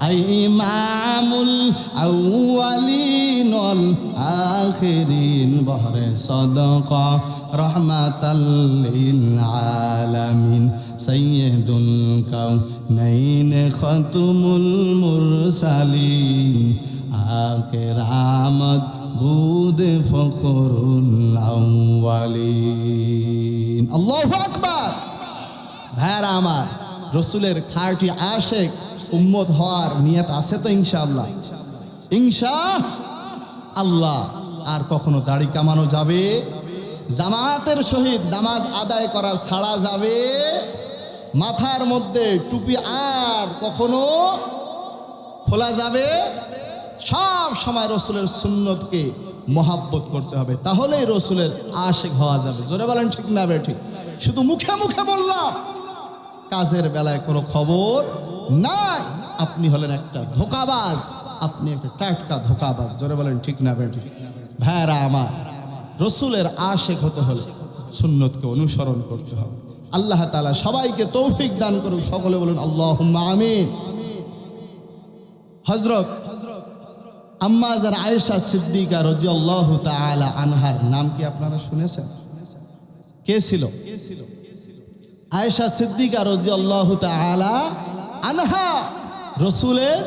আই ইমামুল আউয়ালিন ওয়াল আখিরিন বহরে সাদাকা রহমাতাল লিল আলামিন সাইয়্যিদুল কাউনাইন খাতুমুল মুরসালিন আখির আমদ বুদ ফখরুল আউয়ালিন। আল্লাহু আকবার। ভাইরা আমার, রসুলের খাঁটি আশেক উম্মত হওয়ার নিয়ত আছে তো ইনশাআল্লাহ? ইনশাআল্লাহ। আর কখনো দাড়ি কামানো যাবে? জামাতের সহিত নামাজ আদায় করা ছাড়া যাবে? মাথার মধ্যে টুপি আর কখনো খোলা যাবে? সব সময় রসুলের সুন্নতকে মহাব্বত করতে হবে, তাহলেই রসুলের আশেক হওয়া যাবে। জোরে বলেন ঠিক না বেঠিক? শুধু মুখে মুখে বললাম, কাজের বেলায় কোনো খবর নাই। আপনি হলেন একটা ধোঁকাবাজ, আপনি একটা টাটকা ধোঁকাবাজ। জোরে বলেন ঠিক না বেঠিক? ভাইরা আমার, রসুলের আশেক হতে হলে সুন্নতকে অনুসরণ করতে হবে। আল্লাহ তাআলা সবাইকে তৌফিক দান করুক। সকলে বলুন আল্লাহুম্মা আমিন। হযরত আম্মা জান আয়েশা সিদ্দিকা রাদিয়াল্লাহু তাআলা আনহার নাম কি আপনারা শুনেছেন? কে ছিল? আয়েশা সিদ্দিকা রাদিয়াল্লাহু তাআলা আনহা রাসূলের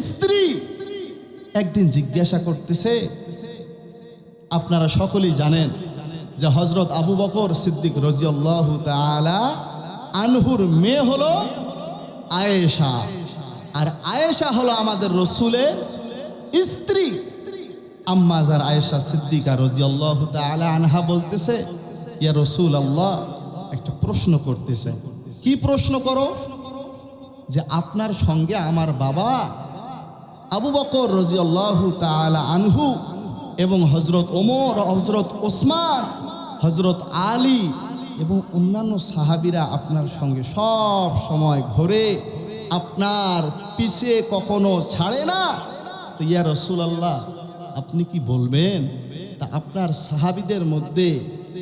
স্ত্রী। একদিন জিজ্ঞাসা করতেছে, আপনারা সকলেই জানেন যে হযরত আবু বকর সিদ্দিক রাদিয়াল্লাহু তাআলা আনহুর মেয়ে হলো আয়েশা, আর আয়েশা হলো আমাদের রসুলের স্ত্রী। আম্মা যার আয়েশা সিদ্দিকা রাদিয়াল্লাহু তাআলা আনহা বলতেছে, ইয়া রাসূলুল্লাহ, একটা প্রশ্ন করতেছে। কি প্রশ্ন করো? যে আপনার সঙ্গে আমার বাবা আবু বকর রাদিয়াল্লাহু তাআলা আনহু এবং হযরত ওমর, হযরত ওসমান, হযরত আলী এবং অন্যান্য সাহাবীরা আপনার সঙ্গে সব সময় ঘোরে, আপনার পিছে কখনো ছাড়ে না। তো ইয়া রাসূলুল্লাহ, আপনি কি বলবেন, তা আপনার সাহাবীদের মধ্যে,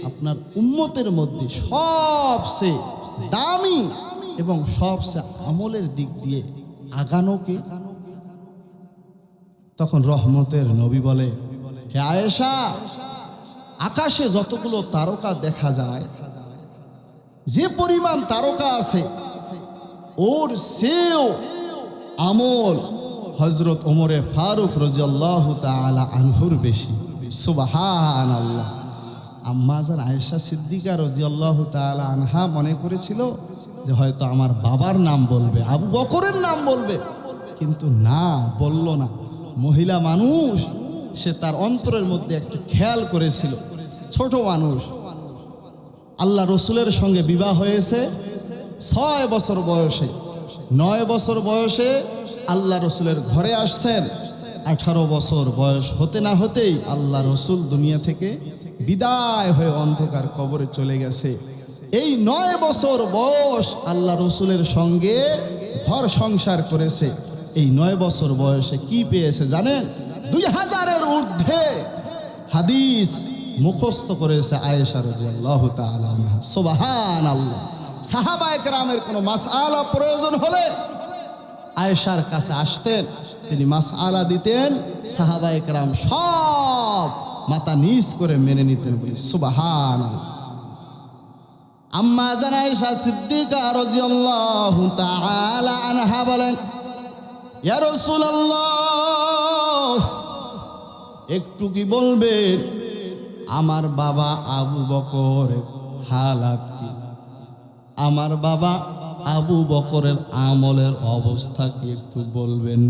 আপনার উম্মতের মধ্যে সবচেয়ে দামি এবং সবচেয়ে আমলের দিক দিয়ে আগানোকে? তখন রহমতের নবী বলে, হে আয়েশা, আকাশে যতগুলো তারকা দেখা যায়, যে পরিমাণ তারকা আছে, ওর সেও আমল হযরত ওমরে ফারুক রাদিয়াল্লাহু তাআলা আনহুর বেশি। সুবহানাল্লাহ। আম্মা জান আয়েশা সিদ্দিকা রাদিয়াল্লাহু তাআলা আনহা মনে করেছিল যে হয়তো আমার বাবার নাম বলবে, আবু বকরের নাম বলবে, কিন্তু না, বলল না। মহিলা মানুষ, সে তার অন্তরের মধ্যে একটু খেয়াল করেছিল। ছোট মানুষ, আল্লাহ রসুলের সঙ্গে বিবাহ হয়েছে 6 বছর বয়সে। 9 বছর বয়সে আল্লাহ রসুলের ঘরে আসছেন। 18 বছর বয়স হতে না হতেই আল্লাহ রসুল দুনিয়া থেকে বিদায় হয়ে অন্ধকার কবরে চলে গেছে। এই 9 বছর বয়স আল্লাহ রসুলের সঙ্গে ঘর সংসার করেছে। এই 9 বছর বয়সে কি পেয়েছে জানেন? 2000-এর ঊর্ধ্বে হাদিস মুখস্থ করেছে আয়েশা রাদিয়াল্লাহু তাআলা আনহা। সুবহানাল্লাহ। সাহাবায়ে কেরামের কোনো মাসআলা প্রয়োজন হলে আয়েশার কাছে আসতেন, তিনি মাসআলা দিতেন, সাহাবায়ে কেরাম সব মাথা নিচ করে মেনে নিতেন। বলি সুবহানাল্লাহ। আম্মা জান আয়েশা সিদ্দিকা রাদিয়াল্লাহু তাআলা আনহা বলেন, ইয়া রাসূলুল্লাহ, একটু কি বলবেন আমার বাবা আবু বকরের হালাত কি? আমার বাবা আবু বকরের আমলের অবস্থা কি একটু বলবেন?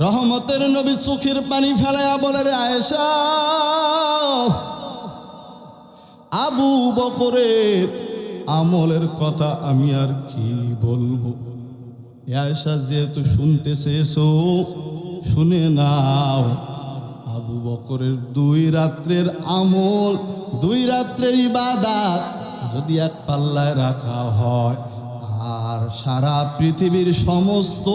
রহমতের নবী চোখের পানি ফেলায়া বলে, রে আয়েশা, আবু বকরের আমলের কথা আমি আর কি বলবো? আয়েশা, যেহেতু শুনতে চেয়েছো, শুনে নাও। আবু বকরের 2 রাত্রের আমল, 2 রাত্রের ইবাদত যদি এক পাল্লায় রাখা হয়, আর সারা পৃথিবীর সমস্ত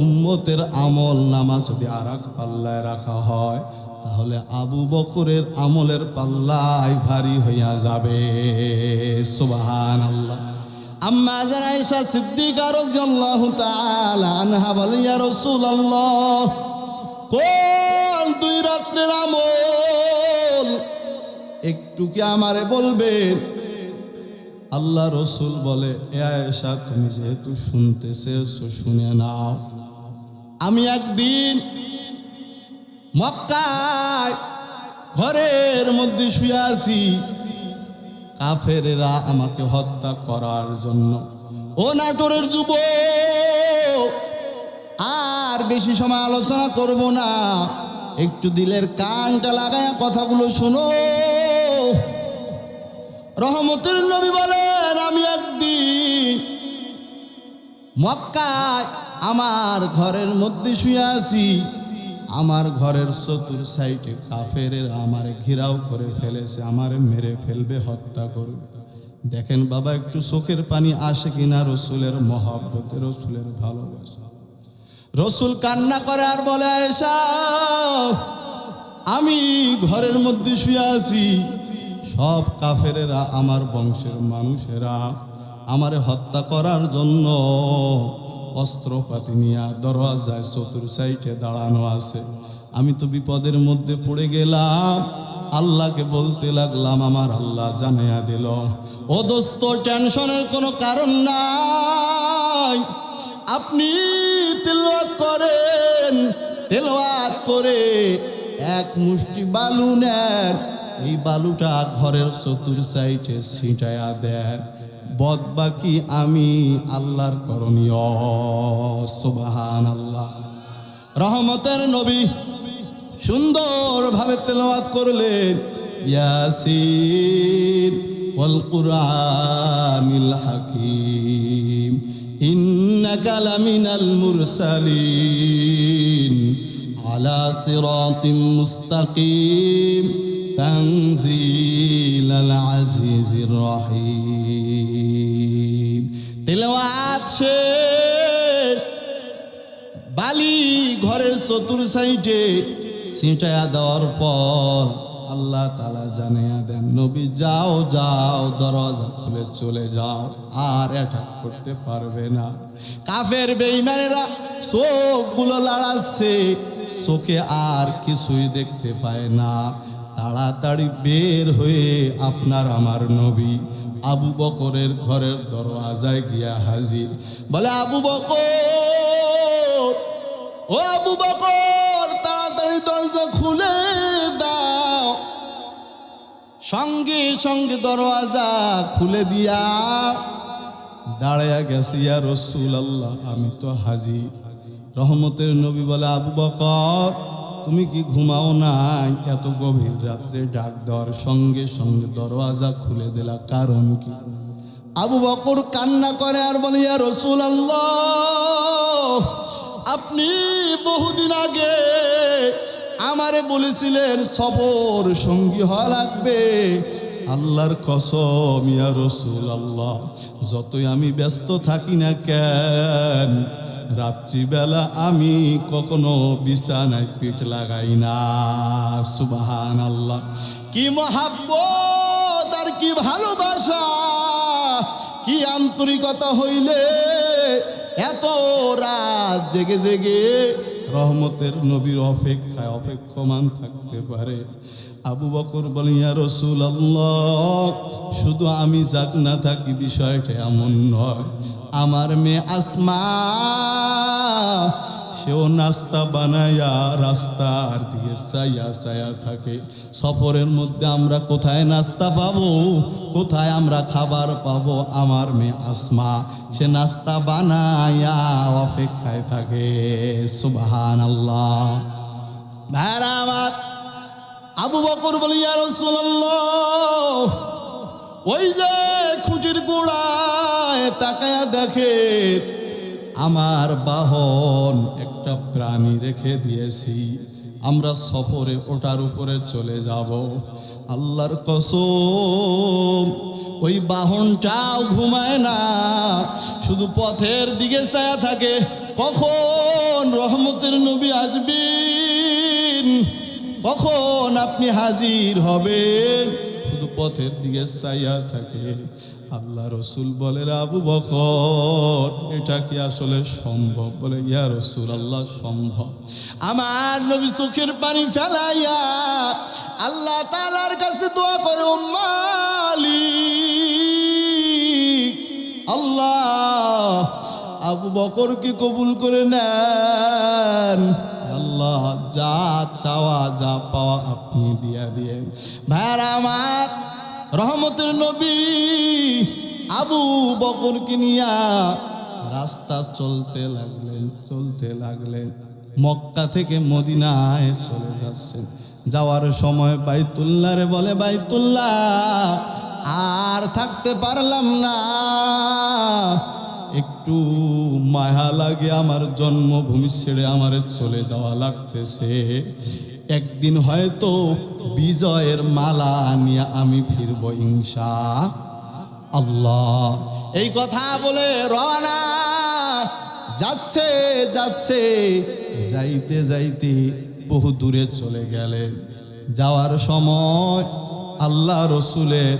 উম্মতের আমল নামা যদি আর এক পাল্লায় রাখা হয়, তাহলে আবু বকরের আমলের পাল্লায় ভারী হইয়া যাবে। সুবহানাল্লাহ। আম্মা জান আয়েশা সিদ্দিকা রাদিয়াল্লাহু তাআলা আনহা বলেন, ইয়া রাসূলুল্লাহ, কোন 2 রাত্রের আমল একটু কি আমারে বলবেন? আল্লাহ রসুল বলে, এ আয়েশা, তুমি যেহেতু শুনতে চেয়েছো, শুনে নাও। আমি একদিন মক্কায় ঘরের মধ্যে শুয়ে আছি, কাফেরেরা আমাকে হত্যা করার জন্য। ও নাটোরের যুবক, আর বেশি সময় আলোচনা করব না, একটু দিলের কানটা লাগায়া কথাগুলো শোনো। রহমতের নবী বলেন, আমি একদিন মক্কায় আমার ঘরের মধ্যে শুয়ে আছি, আমার ঘরের চতুর সাইডে কাফেরেরা আমারে ঘেরাও করে ফেলেছে, আমারে মেরে ফেলবে, হত্যা করবে। দেখেন বাবা, একটু চোখের পানি আসে কিনা রসুলের মহব্বতে, রসুলের ভালোবাসা। রসুল কান্না করে আর বলে, আয়েশা, আমি ঘরের মধ্যে শুয়ে আছি, সব কাফেরেরা, আমার বংশের মানুষেরা আমারে হত্যা করার জন্য অস্ত্রপাতি নিয়ে দরওয়াজায় চতুর সাইডে দাঁড়ানো আছে। আমি তো বিপদের মধ্যে পড়ে গেলাম, আল্লাহকে বলতে লাগলাম, আমার আল্লাহ জানাইয়া দিল, ও দোস্ত, টেনশনের কোনো কারণ নাই, আপনি তিলাওয়াত করেন, তেলাওয়াত করে এক মুষ্টি বালু নেন, এই বালুটা ঘরের চতুর সাইডে ছিটায়া দেন, বদ বাকি আমি আল্লাহর করণীয়। সুবহানাল্লাহ। রহমতের নবী সুন্দরভাবে তেলাওয়াত করলেন, ইয়াসিন ওয়াল কুরআনিল হাকীম ইন্নাকা লামিনাল মুরসালিন আলা সিরাতিম মুস্তাকিম তানজিলাল আজিজির রহিম। তেলাওয়াত শেষ, বালি ঘরের চতুর সাইডে ছিটায়া দেওয়ার পর আল্লাহ তাআলা জানিয়ে দেন, নবী যাও যাও, দরজা খুলে চলে যাও, আর অ্যাটাক করতে পারবে না। কাফের বেঈমানেরা চোখগুলো লাড়াচ্ছে, চোখে আর কিছুই দেখতে পায় না। তাড়াতাড়ি বের হয়ে আপনার আমার নবী আবু বকরের ঘরের দরওয়াজায় গিয়া হাজির। বলে, আবু বকর, ও আবু বকর, তাড়াতাড়ি দরজা খুলে দাও। সঙ্গে সঙ্গে দরওয়াজা খুলে দিয়া দাঁড়াইয়া গেছে, ইয়া রাসূলুল্লাহ, আমি তো হাজির। রহমতের নবী বলে, আবু বকর, তুমি কি ঘুমাও না? এত গভীর রাত্রে ডাক দেওয়ার সঙ্গে সঙ্গে দরওয়াজা খুলে দিলা, কারণ কি? আবু বকর কান্না করে আর বলে, ইয়া রাসূলুল্লাহ, আপনি বহুদিন আগে আমারে বলেছিলেন সফর সঙ্গী হওয়া লাগবে। আল্লাহর কসম ইয়া রাসূলুল্লাহ, যতই আমি ব্যস্ত থাকি না কেন, রাত্রিবেলা আমি কখনো বিছানায় পিঠ লাগাই না। সুবহানাল্লাহ। কি মহাব্বত আর কি ভালোবাসা, কি আন্তরিকতা হইলে এত রাত জেগে জেগে রহমতের নবীর অপেক্ষায় অপেক্ষমান থাকতে পারে। আবু বকর বলেন, ইয়া রাসূলুল্লাহ, শুধু আমি জাগ না থাকি বিষয়টা এমন নয়। আমার মেয়ে আসমা, সেও নাস্তা বানায়া রাস্তার দিকে চাইয়া চাইয়া থাকে। সফরের মধ্যে আমরা কোথায় নাস্তা পাবো, কোথায় আমরা খাবার পাবো? আমার মেয়ে আসমা সে নাস্তা বানায়া অপেক্ষায় থাকে। সুবহানাল্লাহ। ভাইরা আমার, আবু বকর বলে, ইয়া রাসূলুল্লাহ, ওই যে খুঁটির গোড়ায় তাকায়া দেখে আমার বাহন একটা প্রাণী রেখে দিয়েছি, আমরা সফরে ওটার উপরে চলে যাব। আল্লাহর কসম, ওই বাহনটাও ঘুমায় না, শুধু পথের দিকে চায়া থাকে, কখন রহমতের নবী আসবেন, কখন আপনি হাজির হবেন, শুধু পথের দিকে চাইয়া থাকে। আল্লাহ রসুল বলে, আবু বকর, এটা কি আসলে সম্ভব? বলে, ইয়া রাসূলুল্লাহ, সম্ভব। আমার নবী চোখের পানি ফেলাইয়া আল্লাহ তাআলার কাছে দোয়া করে, ও মালিক, আল্লাহ আবু বকরকে কবুল করে নেন। আল্লাহ, যা চাওয়া যা পাওয়া আপনি দিয়া দিয়ে। ভাইরা আমার, রহমতের নবী আবু বকরকে নিয়া রাস্তা চলতে লাগলেন। মক্কা থেকে মদিনায় চলে যাচ্ছেন। যাওয়ার সময় বাইতুল্লাহরে বলে, বাইতুল্লাহ, আর থাকতে পারলাম না, একটু মায়া লাগে, আমার জন্মভূমি ছেড়ে আমার চলে যাওয়া লাগতেছে। একদিন হয়তো বিজয়ের মালা নিয়ে আমি ফিরবো ইনশাআল্লাহ। এই কথা বলে রওনা যাচ্ছে, যাইতে যাইতে বহু দূরে চলে গেলেন। যাওয়ার সময় আল্লাহ রসুলের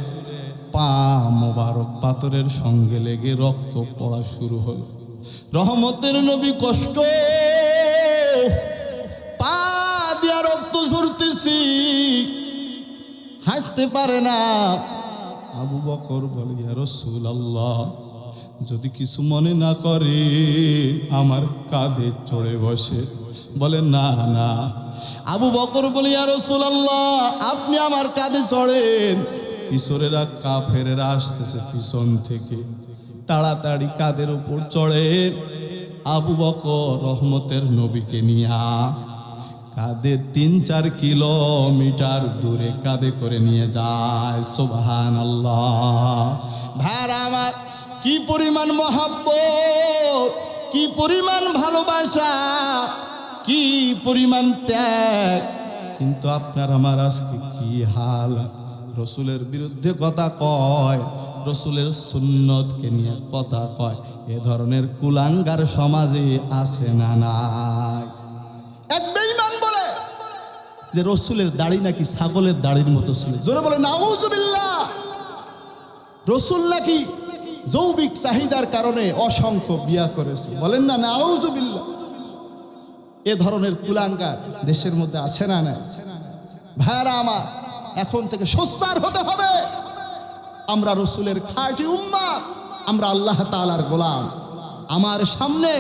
পা মোবারক পাথরের সঙ্গে লেগে রক্ত পড়া শুরু হলো। রহমতের নবী কষ্ট, পা দিয়া রক্ত ঝরতেছি, হাঁটতে পারে না। আবু বকর বলে, ইয়া রাসূলুল্লাহ, যদি কিছু মনে না করে আমার কাঁধে চড়ে বসে। বলে, না না। আবু বকর বলে, ইয়া রাসূলুল্লাহ, আপনি আমার কাঁধে চড়েন, কিশোরেরা কাফেরেরা আসতেছে পিছন থেকে, তাড়াতাড়ি কাদের উপর চড়ে আবু বকর রহমতের নবীকে নিয়া কাঁধে ৩-৪ কিলোমিটার দূরে কাঁধে করে নিয়ে যায়। সুবহানাল্লাহ। ভাইরা আমার, কি পরিমাণ মহব্বত, কি পরিমাণ ভালোবাসা, কি পরিমাণ ত্যাগ। কিন্তু আপনার আমার আজকে কি হাল, রসুলের বিরুদ্ধে কথা কয়, রসুলের সুন্নতকে নিয়ে কথা কয়। এ ধরনের কুলাঙ্গার সমাজে আছে না নাই? এক বেঈমান বলে যে রসুলের দাড়ি নাকি ছাগলের দাড়ির মতো ছিল। জোরে বলে নাউজুবিল্লাহ। রসুল নাকি যৌবিক চাহিদার কারণে অসংখ্য বিয়া করেছে, বলেন না নাউজুবিল্লাহ। এ ধরনের কুলাঙ্গার দেশের মধ্যে আছে না নাই? ভাইরা আমার, এখন থেকে সোচ্চার হতে হবে। আমরা রসুলের খাঁটি উম্মাত, আমরা আল্লাহ তাআলার গোলাম। আমার সামনে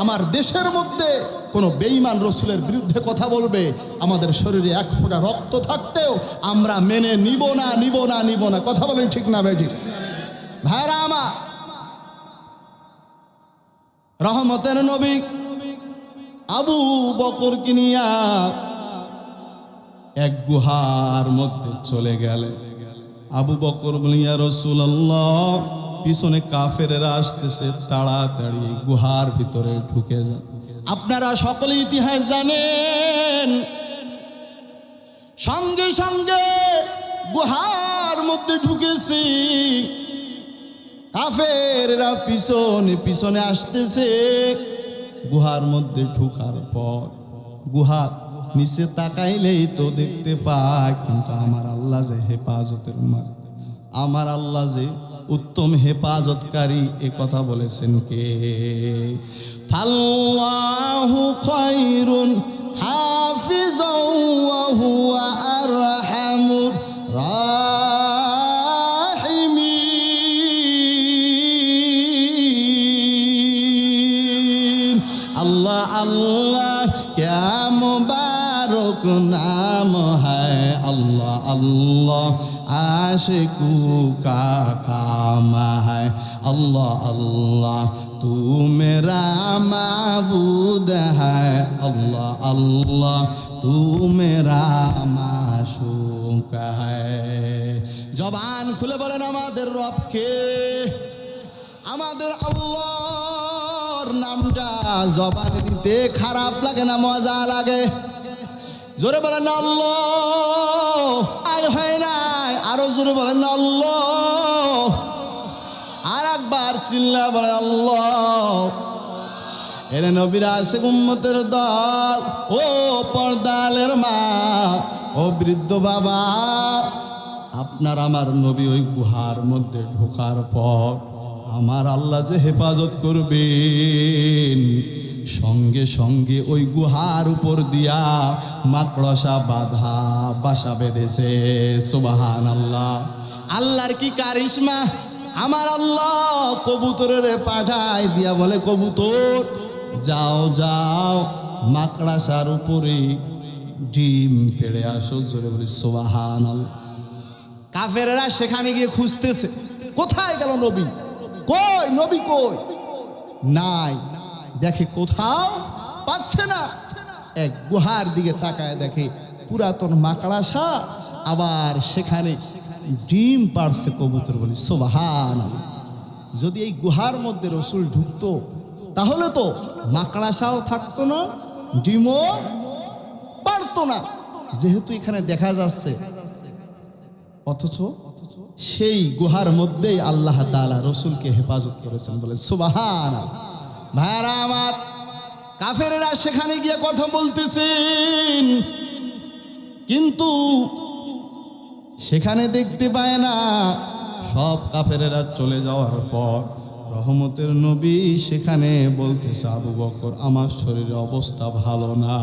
আমার দেশের মধ্যে কোনো বেঈমান রসুলের বিরুদ্ধে কথা বলবে, আমাদের শরীরে 1 ফোঁটা রক্ত থাকতেও আমরা মেনে নিব না, নিব না, নিব না। কথা বলেন ঠিক না বেটি? ভাইরা আমার, রহমতের নবী আবু বকরকে নিয়া এক গুহার মধ্যে চলে গেলেন। আবু বকর বলেন, ইয়া রাসূলুল্লাহ, পিছনে কাফেরেরা আসতেছে, তাড়াতাড়ি গুহার ভিতরে ঢুকে যান। আপনারা সকলে ইতিহাস জানেন, সঙ্গে সঙ্গে গুহার মধ্যে ঢুকেছি, কাফেররা পিছনে পিছনে আসতেছে। গুহার মধ্যে ঢুকার পর গুহার নিচে তাকাইলেই তো দেখতে পায়, কিন্তু আমার আল্লাহ যে হেফাজতের মালিক, আমার আল্লাহ যে উত্তম হেফাজতকারী, এ কথা বলেছেন কে? ফাল্লাহু খায়রুন হাফিজাও ওয়া হুয়া আরহামুর রাহিমিন। আল্লাহ আল্লাহ ক্যা মুবারক नाम है, अल्लाह अल्लाह आशिकू का काम है, अल्लाह अल्लाह तू मेरा माबूद है, अल्लाह अल्लाह तू मेरा माशूक है। जबान खुले बोलेन आमादेर रब के, आमादेर अल्लाहर नामटा जबाने दिते खाराप लागे ना मजा लागे? জোরে বলেন না আল্লাহ। আয় হয় নাই, আরো জোরে বলেন না আল্লাহ। আর একবার চিল্লা বলেন আল্লাহ। এরে নবীর আশিক উম্মতের দল, ও পর্দালের মা, ও বৃদ্ধ বাবা, আপনার আমার নবী ওই গুহার মধ্যে ঢোকার পর আমার আল্লাহ যে হেফাজত করবেন, সঙ্গে সঙ্গে ওই গুহার উপর দিয়া মাকড়সা বাঁধা বাসা বেঁধেছে। সুবহানাল্লাহ। আল্লাহর কি কারিশমা! আমার আল্লাহ কবুতরের পাঠায় দিয়া বলে, কবুতর যাও যাও মাকড়সার উপরে ডিম পেড়ে আসো। জোরে বলি সুবহানাল্লাহ। কাফেররা সেখানে গিয়ে খুঁজতেছে, কোথায় গেল নবী, কই নবী কই? নাই, দেখে কোথাও পাচ্ছে না। এক গুহার দিকে তাকায় দেখে পুরাতন মাকড়সা, আবার সেখানে ডিম পাড়ছে কবুতর। বলি সুবহানাল্লাহ। যদি এই গুহার মধ্যে রসুল ঢুকতো তাহলে তো মাকড়সাও থাকতো না, ডিমও পারতো না, যেহেতু এখানে দেখা যাচ্ছে। অথচ সেই গুহার মধ্যেই আল্লাহ তাআলা রসুলকে হেফাজত করেছেন। বলে সুবহানাল্লাহ। ভাইরা আমার, কাফেরেরা সেখানে গিয়ে কথা বলতেছেন, কিন্তু সেখানে দেখতে পায় না। সব কাফেরেরা চলে যাওয়ার পর রহমতের নবী সেখানে বলতেছে, আবু বকর আমার শরীরের অবস্থা ভালো না।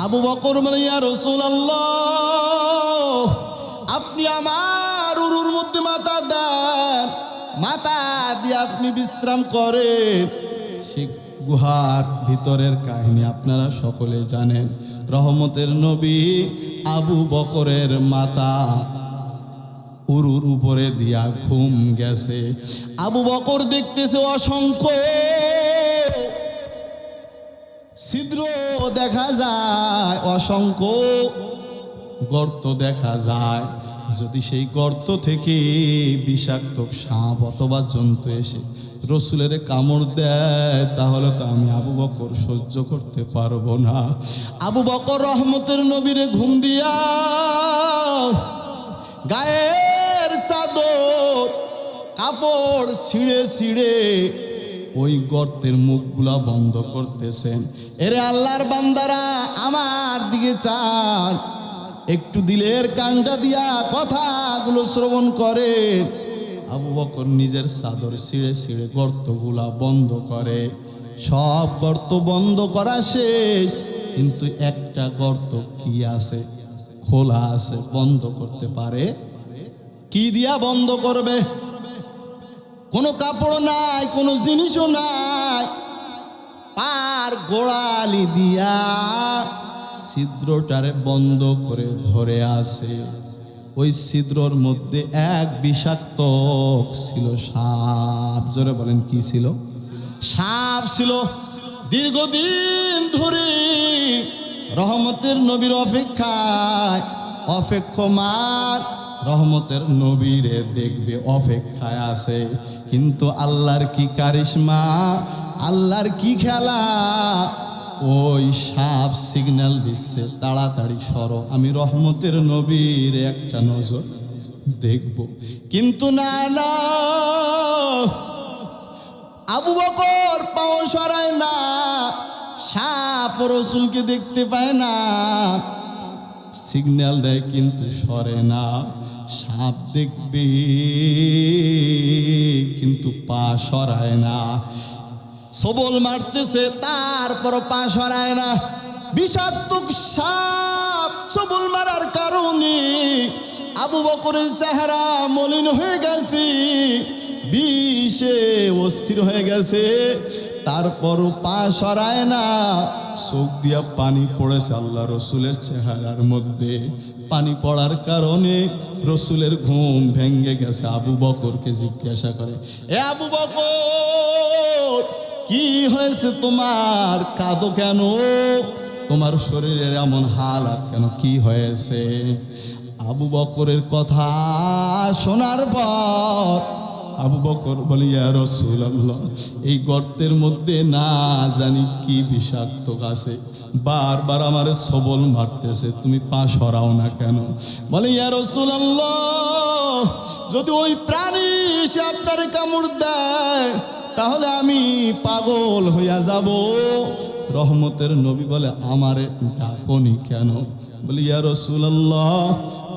আবু বকর বলে, ইয়া রাসূলুল্লাহ, আপনি আমার উরুর মধ্যে মাথা দেন, মাথা দিয়ে আপনি বিশ্রাম করেন। সে গুহার ভিতরের কাহিনী আপনারা সকলে জানেন। রহমতের নবী আবু বকরের মাথা উরুর উপরে দিয়া ঘুম গেছে। আবু বকর দেখতেছে অসংখ্য ছিদ্র দেখা যায়, অসংখ্য গর্ত দেখা যায়। যদি সেই গর্ত থেকে বিষাক্ত সাপ অথবা জন্তু এসে রসুলের কামড় দেয়, তাহলে তো আমি আবু বকর সহ্য করতে পারবো না। আবু বকর রহমতের নবীরে ঘুম দিয়া গায়ের চাদর কাপড় ছিঁড়ে ছিঁড়ে ওই গর্তের মুখগুলা বন্ধ করতেছেন। এরে আল্লাহর বান্দারা, আমার দিকে চান, একটু দিলের কানটা দিয়া কথাগুলো শ্রবণ করে। আবু বকর নিজের চাদর ছিঁড়ে ছিঁড়ে গর্তগুলা বন্ধ করে। সব গর্ত বন্ধ করা শেষ, কিন্তু একটা গর্ত কি আছে, খোলা আছে, বন্ধ করতে পারে। কি দিয়া বন্ধ করবে? কোনো কাপড় নাই, কোনো জিনিসও নাই, পার গোড়ালি দিয়া ছিদ্রটারে বন্ধ করে ধরে আছে। ওই ছিদ্রর মধ্যে এক বিষাক্ত ছিল সাপ। জোরে বলেন, কি ছিল? সাপ ছিল। দীর্ঘদিন ধরে রহমতের নবীর অপেক্ষায় অপেক্ষমান, রহমতের নবীরে দেখবে অপেক্ষায় আছে। কিন্তু আল্লাহর কি কারিশমা, আল্লাহর কি খেলা! ওই সাপ সিগন্যাল দিচ্ছে, তাড়াতাড়ি সরো, আমি রহমতের নবীর একটা নজর দেখব। কিন্তু না না, আবু বকর পাও সরায় না, সাপ রসুলকে দেখতে পায় না, সিগন্যাল দেয় কিন্তু সরে না। সাপ দেখবে কিন্তু পা সরায় না, সবল মারতেছে, তারপর পা সরায় না। বিষাক্ত সাপ সবল মারার কারণে আবু বকরের চেহারা মলিন হয়ে গেছে, বিষে অস্থির হয়ে গেছে। তারপরও পা সরায় না, চোখ দিয়া পানি পড়েছে আল্লাহ রসুলের চেহারার মধ্যে। পানি পড়ার কারণে রসুলের ঘুম ভেঙে গেছে। আবু বকরকে জিজ্ঞাসা করে, এ আবু বকর, কি হয়েছে তোমার? কাঁদো কেন? তোমার শরীরের এমন হালাত কেন? কি হয়েছে? আবু বকরের কথা শোনার পর আবু বকর বলে, ইয়া রাসূলুল্লাহ, এই গর্তের মধ্যে না জানি কি বিষাক্ত আছে, বারবার আমারে সবল মারতেছে, তুমি পা সরাও না কেন? বলে, ইয়া রাসূলুল্লাহ, যদি ওই প্রাণী এসে আপনার কামড় দেয় তাহলে আমি পাগল হইয়া যাব। রহমতের নবী বলে, আমারে ডাকনি কেন? বলে, ইয়া রাসূলুল্লাহ,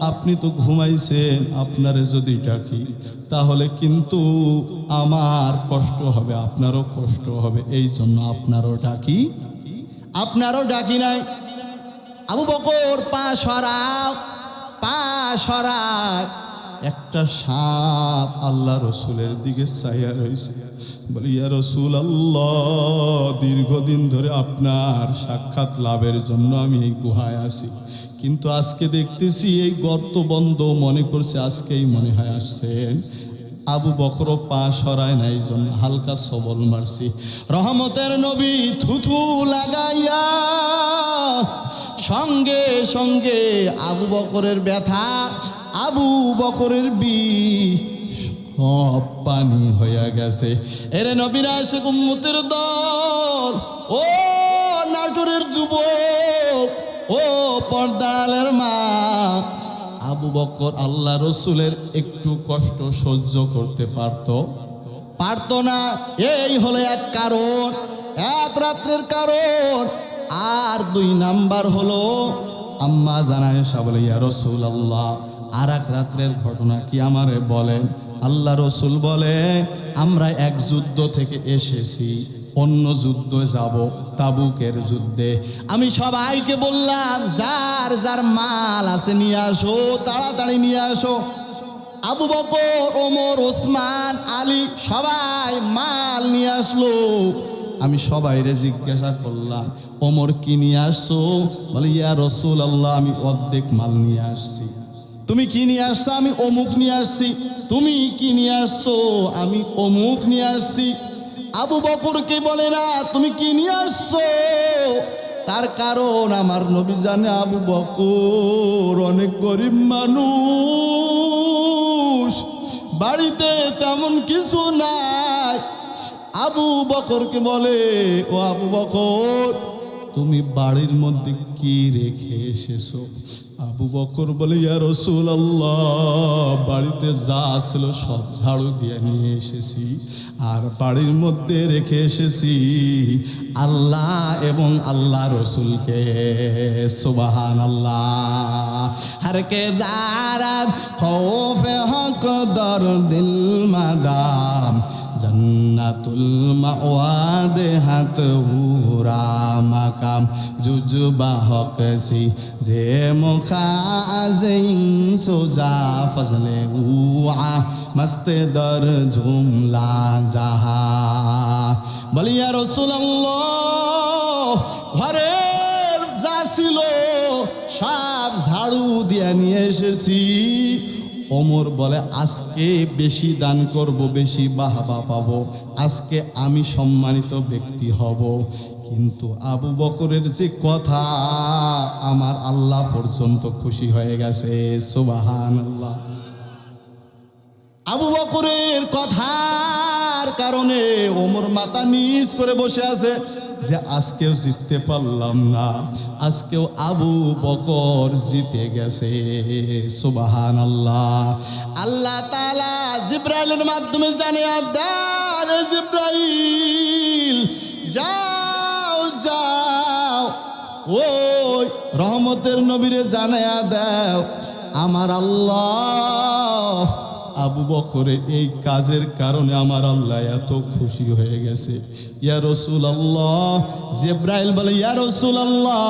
আপনি তো ঘুমাইছেন, আপনারে যদি ডাকি তাহলে কিন্তু আমার কষ্ট হবে, আপনারও কষ্ট হবে, এই জন্য আপনারও ডাকি নাই। আবু বকর পা সরাও, পা সরায়। একটা সাপ আল্লাহ রসুলের দিকে চাইয়া রয়েছে। বলি, ইয়া রাসূলুল্লাহ, দীর্ঘদিন ধরে আপনার সাক্ষাৎ লাভের জন্য আমি এই গুহায় আছি, কিন্তু আজকে দেখতেছি এই গর্ত বন্ধ, মনে করছে আজকেই মনে হয় আসছেন। আবু বকর পা সরায় না, এই জন্য হালকা সবল মারছি। রহমতের নবী থুথু লাগাইয়া সঙ্গে সঙ্গে আবু বকরের ব্যথা, আবু বকরের বিষ সব পানি হইয়া গেছে। এরে নবীর আশিক উম্মতের দল, ও নাটোরের যুবক, ও পর্দালের মা, আবু বকর আল্লাহ রসুলের একটু কষ্ট সহ্য করতে পারতো না। এই হলো এক কারণ, এক রাত্রের কারণ। আর দুই নাম্বার হলো আম্মা জানায় বলে, ইয়া রাসূলুল্লাহ, আর এক রাত্রের ঘটনা কি আমারে বলেন? আল্লাহ রসুল বলে, আমরা এক যুদ্ধ থেকে এসেছি, অন্য যুদ্ধে যাব, তাবুকের যুদ্ধে। আমি সবাইকে বললাম, যার যার মাল আছে নিয়ে আসো, তাড়াতাড়ি নিয়ে আসো। আবু বকর, ওমর, ওসমান, আলী সবাই মাল নিয়ে আসলো। আমি সবাইরে জিজ্ঞাসা করলাম, ওমর কি নিয়ে আসছো? বলে, ইয়া রাসূলুল্লাহ, আমি অর্ধেক মাল নিয়ে আসছি। তুমি কি নিয়ে আসছো? আমি অমুক নিয়ে আসছি। তুমি কি নিয়ে আসছো? আমি অমুক নিয়ে আসছি। আবু বকরকে বলে না তুমি কি নিয়ে আসছো, তার কারণ আমার নবী জানে আবু বকর অনেক গরিব মানুষ, বাড়িতে তেমন কিছু নাই। আবু বকরকে বলে, ও আবু বকর, তুমি বাড়ির মধ্যে কি রেখে এসেছো? আবু বকর বলে, ইয়া রাসূলুল্লাহ, বাড়িতে যা ছিল সব ঝাড়ু দিয়ে নিয়ে এসেছি, আর বাড়ির মধ্যে রেখে এসেছি আল্লাহ এবং আল্লাহ রসুলকে। সুবহানাল্লাহ। হর কে দারাত খৌফে হক দর দিল মাদাম, জন্নাতুল মাওয়াদ হাত হুরা মাকাম, জুজবা হক সি যে মুখা আজইন সোজা ফজলে উআ মস্ত দর ঝুমলা জাহা। বলি ইয়া রাসূলুল্লাহ, ঘরের যা ছিল সব ঝাড়ু দিয়ে নিয়ে এসেছি। ওমর বলে, আজকে বেশি দান করব, বেশি বাহবা পাবো, আজকে আমি সম্মানিত ব্যক্তি হব। কিন্তু আবু বকরের যে কথা, আমার আল্লাহ পর্যন্ত খুশি হয়ে গেছে। সুবহানাল্লাহ। আবু বকরের কথার কারণে ওমর মাথা নিচ করে বসে আছে যে আজকেও জিততে পারলাম না, আজকেও আবু বকর জিতে গেছে। সুবহানাল্লাহ। আল্লাহ তাআলা জিবরাইলের মাধ্যমে জানিয়ে দেন, জিবরাইল যাও যাও, ওই রহমতের নবীরে জানিয়ে দাও আমার আল্লাহ আবু বকরের এই কাজের কারণে আমার আল্লাহ এত খুশি হয়ে গেছে। ইয়া রাসূলুল্লাহ, জিবরাইল বলে, ইয়া রাসূলুল্লাহ,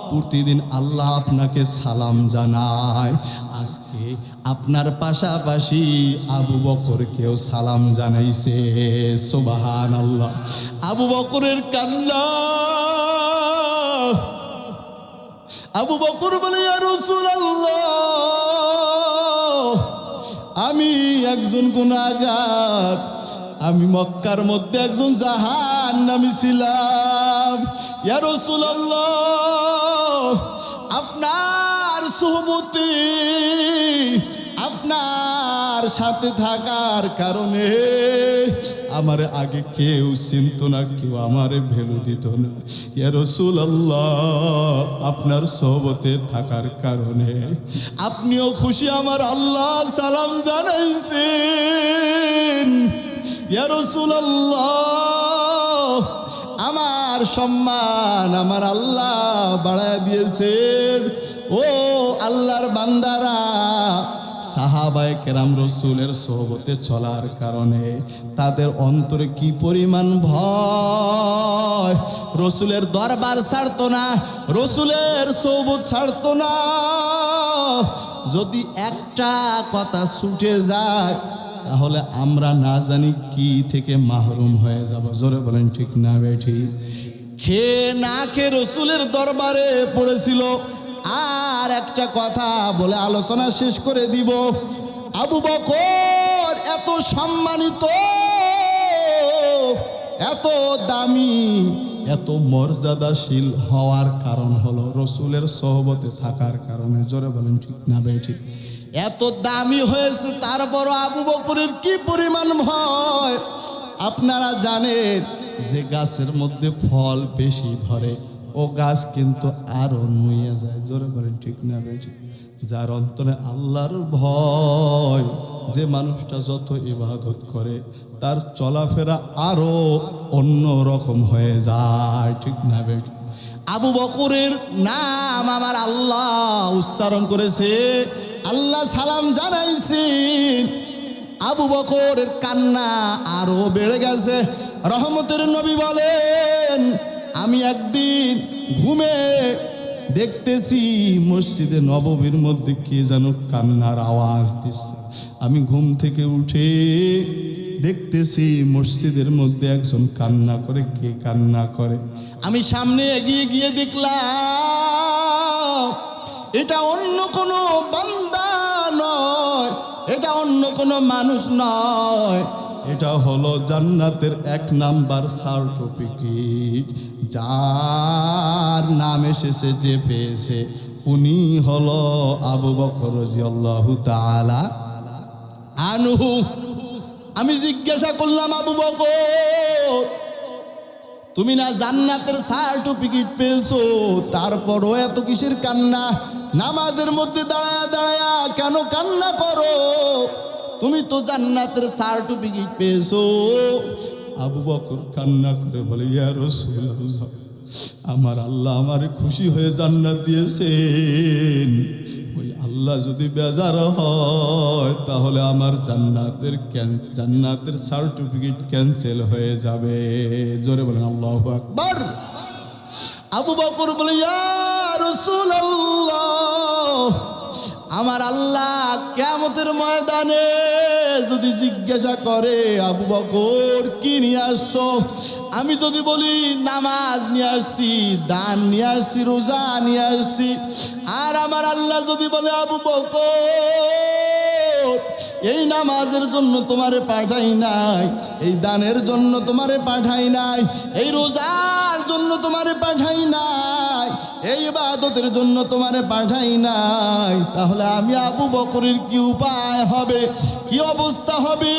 প্রতিদিন আল্লাহ আপনাকে সালাম জানায়, আজকে আপনার পাশাপাশি আবু বকরকেও সালাম জানাইছে। সুবহানাল্লাহ। আবু বকরের কান্না। আবু বকর বলে, ইয়া রাসূলুল্লাহ, আমি একজন গুনাহগার, আমি মক্কার মধ্যে একজন জাহান্নামী ছিলাম। ইয়া রাসূলুল্লাহ, আপনার সুহবতে, আপনার সাথে থাকার কারণে আমার আগে কেউ চিনত না, কেউ আমারে ভ্যালু দিত না। ইয়া রাসূলুল্লাহ, আপনার সোহবতে থাকার কারণে আপনিও খুশি, আমার আল্লাহ সালাম জানাইছেন। ইয়া রাসূলুল্লাহ, আমার সম্মান আমার আল্লাহ বাড়ায় দিয়েছেন। ও আল্লাহর বান্দারা, সাহাবায়ে কেরাম রসুলের সোহবতে চলার কারণে তাদের অন্তরে কি পরিমাণ ভয়, রসুলের দরবার ছাড়তো না, রসুলের সোহবত ছাড়তো না। যদি একটা কথা ছুটে যায় তাহলে আমরা না জানি কি থেকে মাহরুম হয়ে যাব। জোরে বলেন ঠিক না বেঠি? খেয়ে না খেয়ে রসুলের দরবারে পড়েছিল। আর একটা কথা বলে আলোচনা শেষ করে দিব। আবু বকর এত সম্মানিত, এত দামি, এত মর্যাদাশীল হওয়ার কারণ হলো রসুলের সোহবতে থাকার কারণে। জোরে বলেন ঠিক না বেঠি? এত দামি হয়েছে, তারপর আবু বকরের কি পরিমাণ ভয়। আপনারা জানেন যে গাছের মধ্যে ফল বেশি ধরে, ও গাছ কিন্তু আরো নুয়ে যায়। জোরে বলেন ঠিক না বেঠি? যার অন্তরে আল্লাহর ভয়, যে মানুষটা যত ইবাদত করে তার চলাফেরা আরো অন্য রকম হয়ে যায়। ঠিক না বেঠি? আবু বকরের নাম আমার আল্লাহ উচ্চারণ করেছে, আল্লাহ সালাম জানাইছেন। আবু বকরের কান্না আরো বেড়ে গেছে। রহমতের নবী বলেন, আমি একদিন ঘুমে দেখতেছি মসজিদে নববীর মধ্যে কে যেন কান্নার আওয়াজ দিচ্ছে। আমি ঘুম থেকে উঠে দেখতেছি মসজিদের মধ্যে একজন কান্না করে। কে কান্না করে? আমি সামনে এগিয়ে গিয়ে দেখলাম এটা অন্য কোনো বান্দা এটা অন্য কোনো মানুষ নয়, এটা হলো জান্নাতের 1 নাম্বার সার্টিফিকেট। যার নাম এসেছে, যে পেয়েছে, উনি হলো আবু বকর রাদিয়াল্লাহু তাআলা আনহু। আমি জিজ্ঞাসা করলাম, আবু বকর, তুমি না জান্নাতের সার্টিফিকেট পেয়েছো, তারপরও এত কিসের কান্না? নামাজের মধ্যে দাঁড়ায়া দাঁড়ায়া কেন কান্না করো? তুমি তো জান্নাতের সার্টিফিকেট পেয়েছো। আবু বকর কান্না করে বলে, ইয়া রাসূলুল্লাহ, আমার আল্লাহ আমারে খুশি হয়ে জান্নাত দিয়েছেন। ওই আল্লাহ যদি বেজার হয় তাহলে আমার জান্নাতের সার্টিফিকেট ক্যান্সেল হয়ে যাবে। জোরে বলেন আল্লাহু আকবার। আবু বকর বলে, ইয়া রাসূলুল্লাহ, আমার আল্লাহ কিয়ামতের ময়দানে যদি জিজ্ঞাসা করে, আবু বকর কি নিয়ে আসছো? আমি যদি বলি নামাজ নিয়ে আসছি, দান নিয়ে আসছি, রোজা নিয়ে আসছি, আর আমার আল্লাহ যদি বলে, আবু বকর এই নামাজের জন্য তোমারে পাঠাই নাই, এই দানের জন্য তোমারে পাঠাই নাই, এই রোজার জন্য তোমারে পাঠাই নাই, এই ইবাদতের জন্য তোমারে পাঠাই নাই, তাহলে আমি আবু বকরের কি উপায় হবে, কি অবস্থা হবে?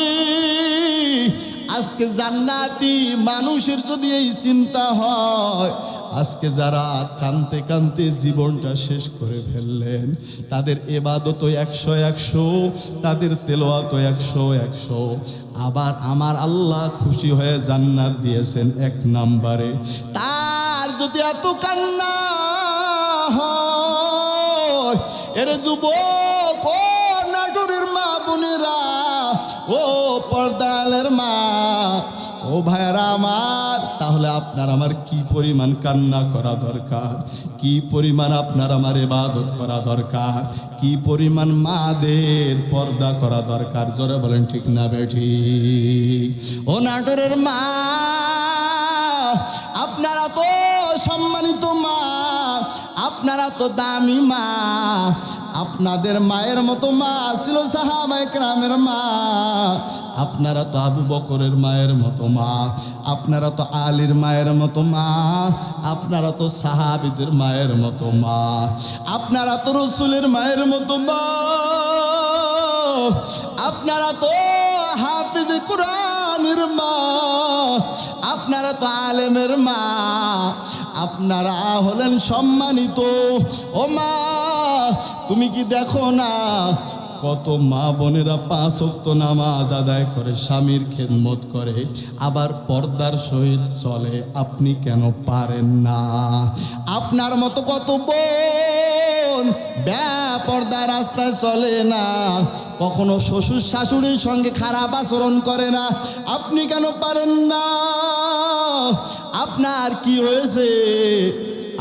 আজকে জান্নাতি মানুষের যদি এই চিন্তা হয়, আজকে যারা কানতে কানতে জীবনটা শেষ করে ফেললেন, তাদের ইবাদত 100, তাদের তেলাওয়াত 100, আবার আমার আল্লাহ খুশি হয়ে জান্নাত দিয়েছেন 1 নম্বরে, তার যদি এত কান্না হয়, এর যুবক, ও নাটোরের মা বোনেরা, ও পর্দালের মা, ও ভাইরা আমার, তাহলে আপনার আমার কি পরিমাণ কান্না করা দরকার, কি পরিমাণ আপনার আমার ইবাদত করা দরকার, কি পরিমাণ মাদের পর্দা করা দরকার। জোরে বলেন ঠিক না বেঠিক? ও নাটোরের মা, আপনারা তো সম্মানিত মা, আপনারা তো দামি মা, আপনাদের মায়ের মতো মা ছিল সাহাবায়ে কেরামের মা, আপনারা তো আবু বকরের মায়ের মতো মা, আপনারা তো আলীর মায়ের মতো মা, আপনারা তো সাহাবীদের মায়ের মতো মা, আপনারা তো রাসূলের মায়ের মতো মা, আপনারা তো হাফেজে কোরআনের মা, আপনারা তো আলেমের মা, আপনারা হলেন সম্মানিত। ও মা, তুমি কি দেখো না কত মা বোনেরা 5 ওয়াক্ত নামাজ আদায় করে, স্বামীর খেদমত করে, আবার পর্দার সহিত চলে, আপনি কেন পারেন না? আপনার মতো কত বোন বেপর্দা রাস্তায় চলে না, কখনো শ্বশুর শাশুড়ির সঙ্গে খারাপ আচরণ করে না, আপনি কেন পারেন না? আপনার কি হয়েছে?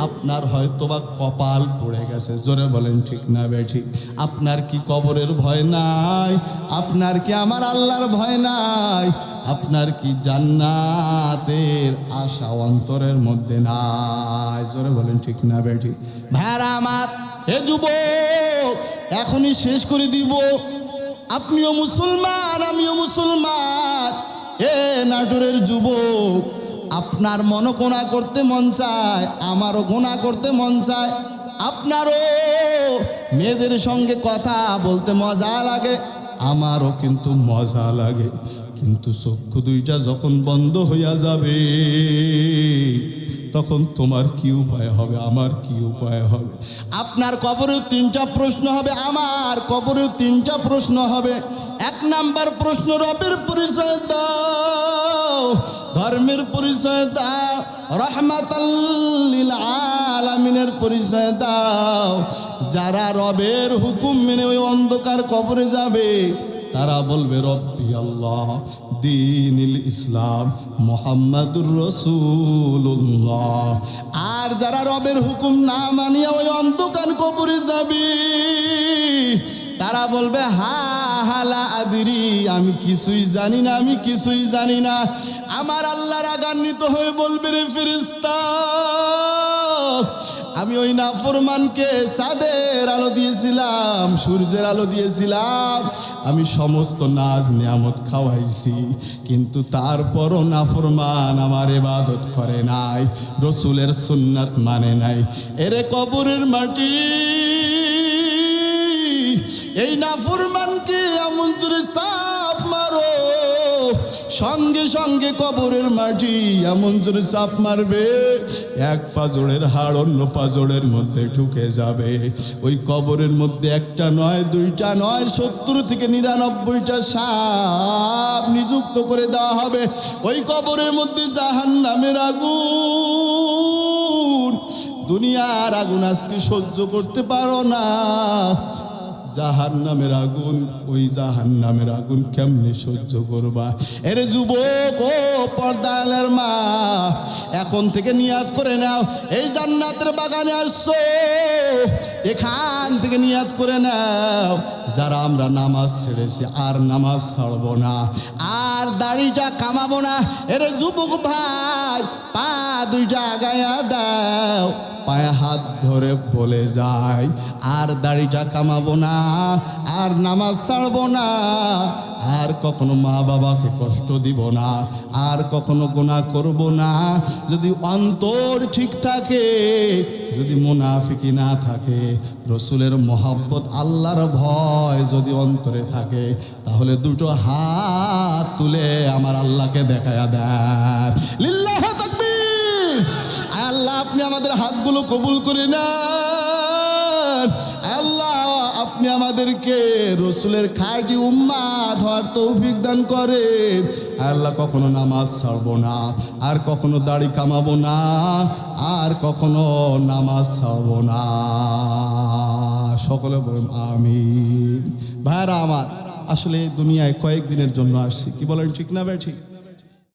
আপনার হয়তোবা কপাল পড়ে গেছে। জোরে বলেন ঠিক না বেঠিক? আপনার কি কবরের ভয় নাই? আপনার কি আমার আল্লাহর ভয় নাই? আপনার কি জান্নাতের আশা অন্তরের মধ্যে নাই? জোরে বলেন ঠিক না বেঠিক? ভাইরা আমার, হে যুবক, এখনই শেষ করে দিব। আপনিও মুসলমান, আমিও মুসলমান। হে নাটোরের যুবক, আপনার মনও গোনা করতে মন চায়, আমারও গোনা করতে মন চায়, আপনারও মেয়েদের সঙ্গে কথা বলতে মজা লাগে, আমারও কিন্তু মজা লাগে, কিন্তু চক্ষু দুইটা যখন বন্ধ হইয়া যাবে তখন তোমার কি উপায় হবে, আমার কি উপায় হবে? আপনার কবরেও 3টা প্রশ্ন হবে, আমার কবরেও 3টা প্রশ্ন হবে। 1 নাম্বার প্রশ্ন, রবের পরিচয় দাও, ধর্মের পরিচয় দাও, রাহমাতাল লিল আলামিনের পরিচয় দাও। যারা রবের হুকুম মেনে ওই অন্ধকার কবরে যাবে তারা বলবে রব্বি আল্লাহ, দীনুল ইসলাম, মুহাম্মাদুর রাসূলুল্লাহ। আর যারা রবের হুকুম না মানিয়া ওই অন্ধকার কবরে যাবে তারা বলবে হা হালা আদিরি, আমি কিছুই জানি না, আমি কিছুই জানি না। আমার আল্লাহ রাগান্বিত হয়ে বলবে, রে ফেরেশতা, আমি ওই নাফরমানকে চাঁদের আলো দিয়েছিলাম, সূর্যের আলো দিয়েছিলাম, আমি সমস্ত নাজ নিয়ামত খাওয়াইছি, কিন্তু তারপরও নাফরমান আমার ইবাদত করে নাই, রসুলের সুন্নাত মানে নাই। এরে কবরের মাটি, এই নাফরমানকে এমন জোরে চাপ মারো, সঙ্গে সঙ্গে কবরের মাটি এমন জোরে চাপ মারবে, এক পাজরের হাড় অন্য পাজরের মধ্যে ঢুকে যাবে। ওই কবরের মধ্যে একটা নয়, দুইটা নয়, 70 থেকে 99টা সাপ নিযুক্ত করে দেওয়া হবে। ওই কবরের মধ্যে জাহান্নামের আগুন, দুনিয়ার আগুন আজকে সহ্য করতে পারো না, জাহান্নামের আগুন, ওই জাহান্নামের আগুন কেমনে সহ্য করবা? এরে যুবক ও পর্দালের মা, এখন থেকে নিয়াত করে নাও, এই জান্নাতের বাগানে আসছো, এখান থেকে নিয়াত করে নাও, যারা আমরা নামাজ ছেড়েছি আর নামাজ ছাড়বো না, আর দাড়িটা কামাবো না। এরে যুবক ভাই, পা দুইটা আগায়া দাও, পায়ে হাত ধরে বলে যায়, আর দাড়িটা কামাবো না, আর নামাজ ছাড়বো না, আর কখনো মা বাবাকে কষ্ট দিব না, আর কখনো গুনাহ করব না। যদি অন্তর ঠিক থাকে, যদি মুনাফিকি না থাকে, রসুলের মহব্বত আল্লাহর ভয় যদি অন্তরে থাকে, তাহলে দুটো হাত তুলে আমার আল্লাহকে দেখায়া দেন, লিল্লাহ তাকবীর। আল্লাহ আপনি আমাদের হাতগুলো কবুল করে নেন, আল্লাহ আপনি আমাদেরকে রসুলের খাঁটি উম্মাত হওয়ার তৌফিক দান করেন। আল্লাহ কখনো নামাজ ছাড়বো না, আর কখনো দাড়ি কামাবো না, আর কখনো নামাজ ছাড়বো না। সকলে বলুন আমিন। ভাইরা আমার, আসলে দুনিয়ায় কয়েকদিনের জন্য আসছি, কি বলেন ঠিক না ভাই? ঠিক।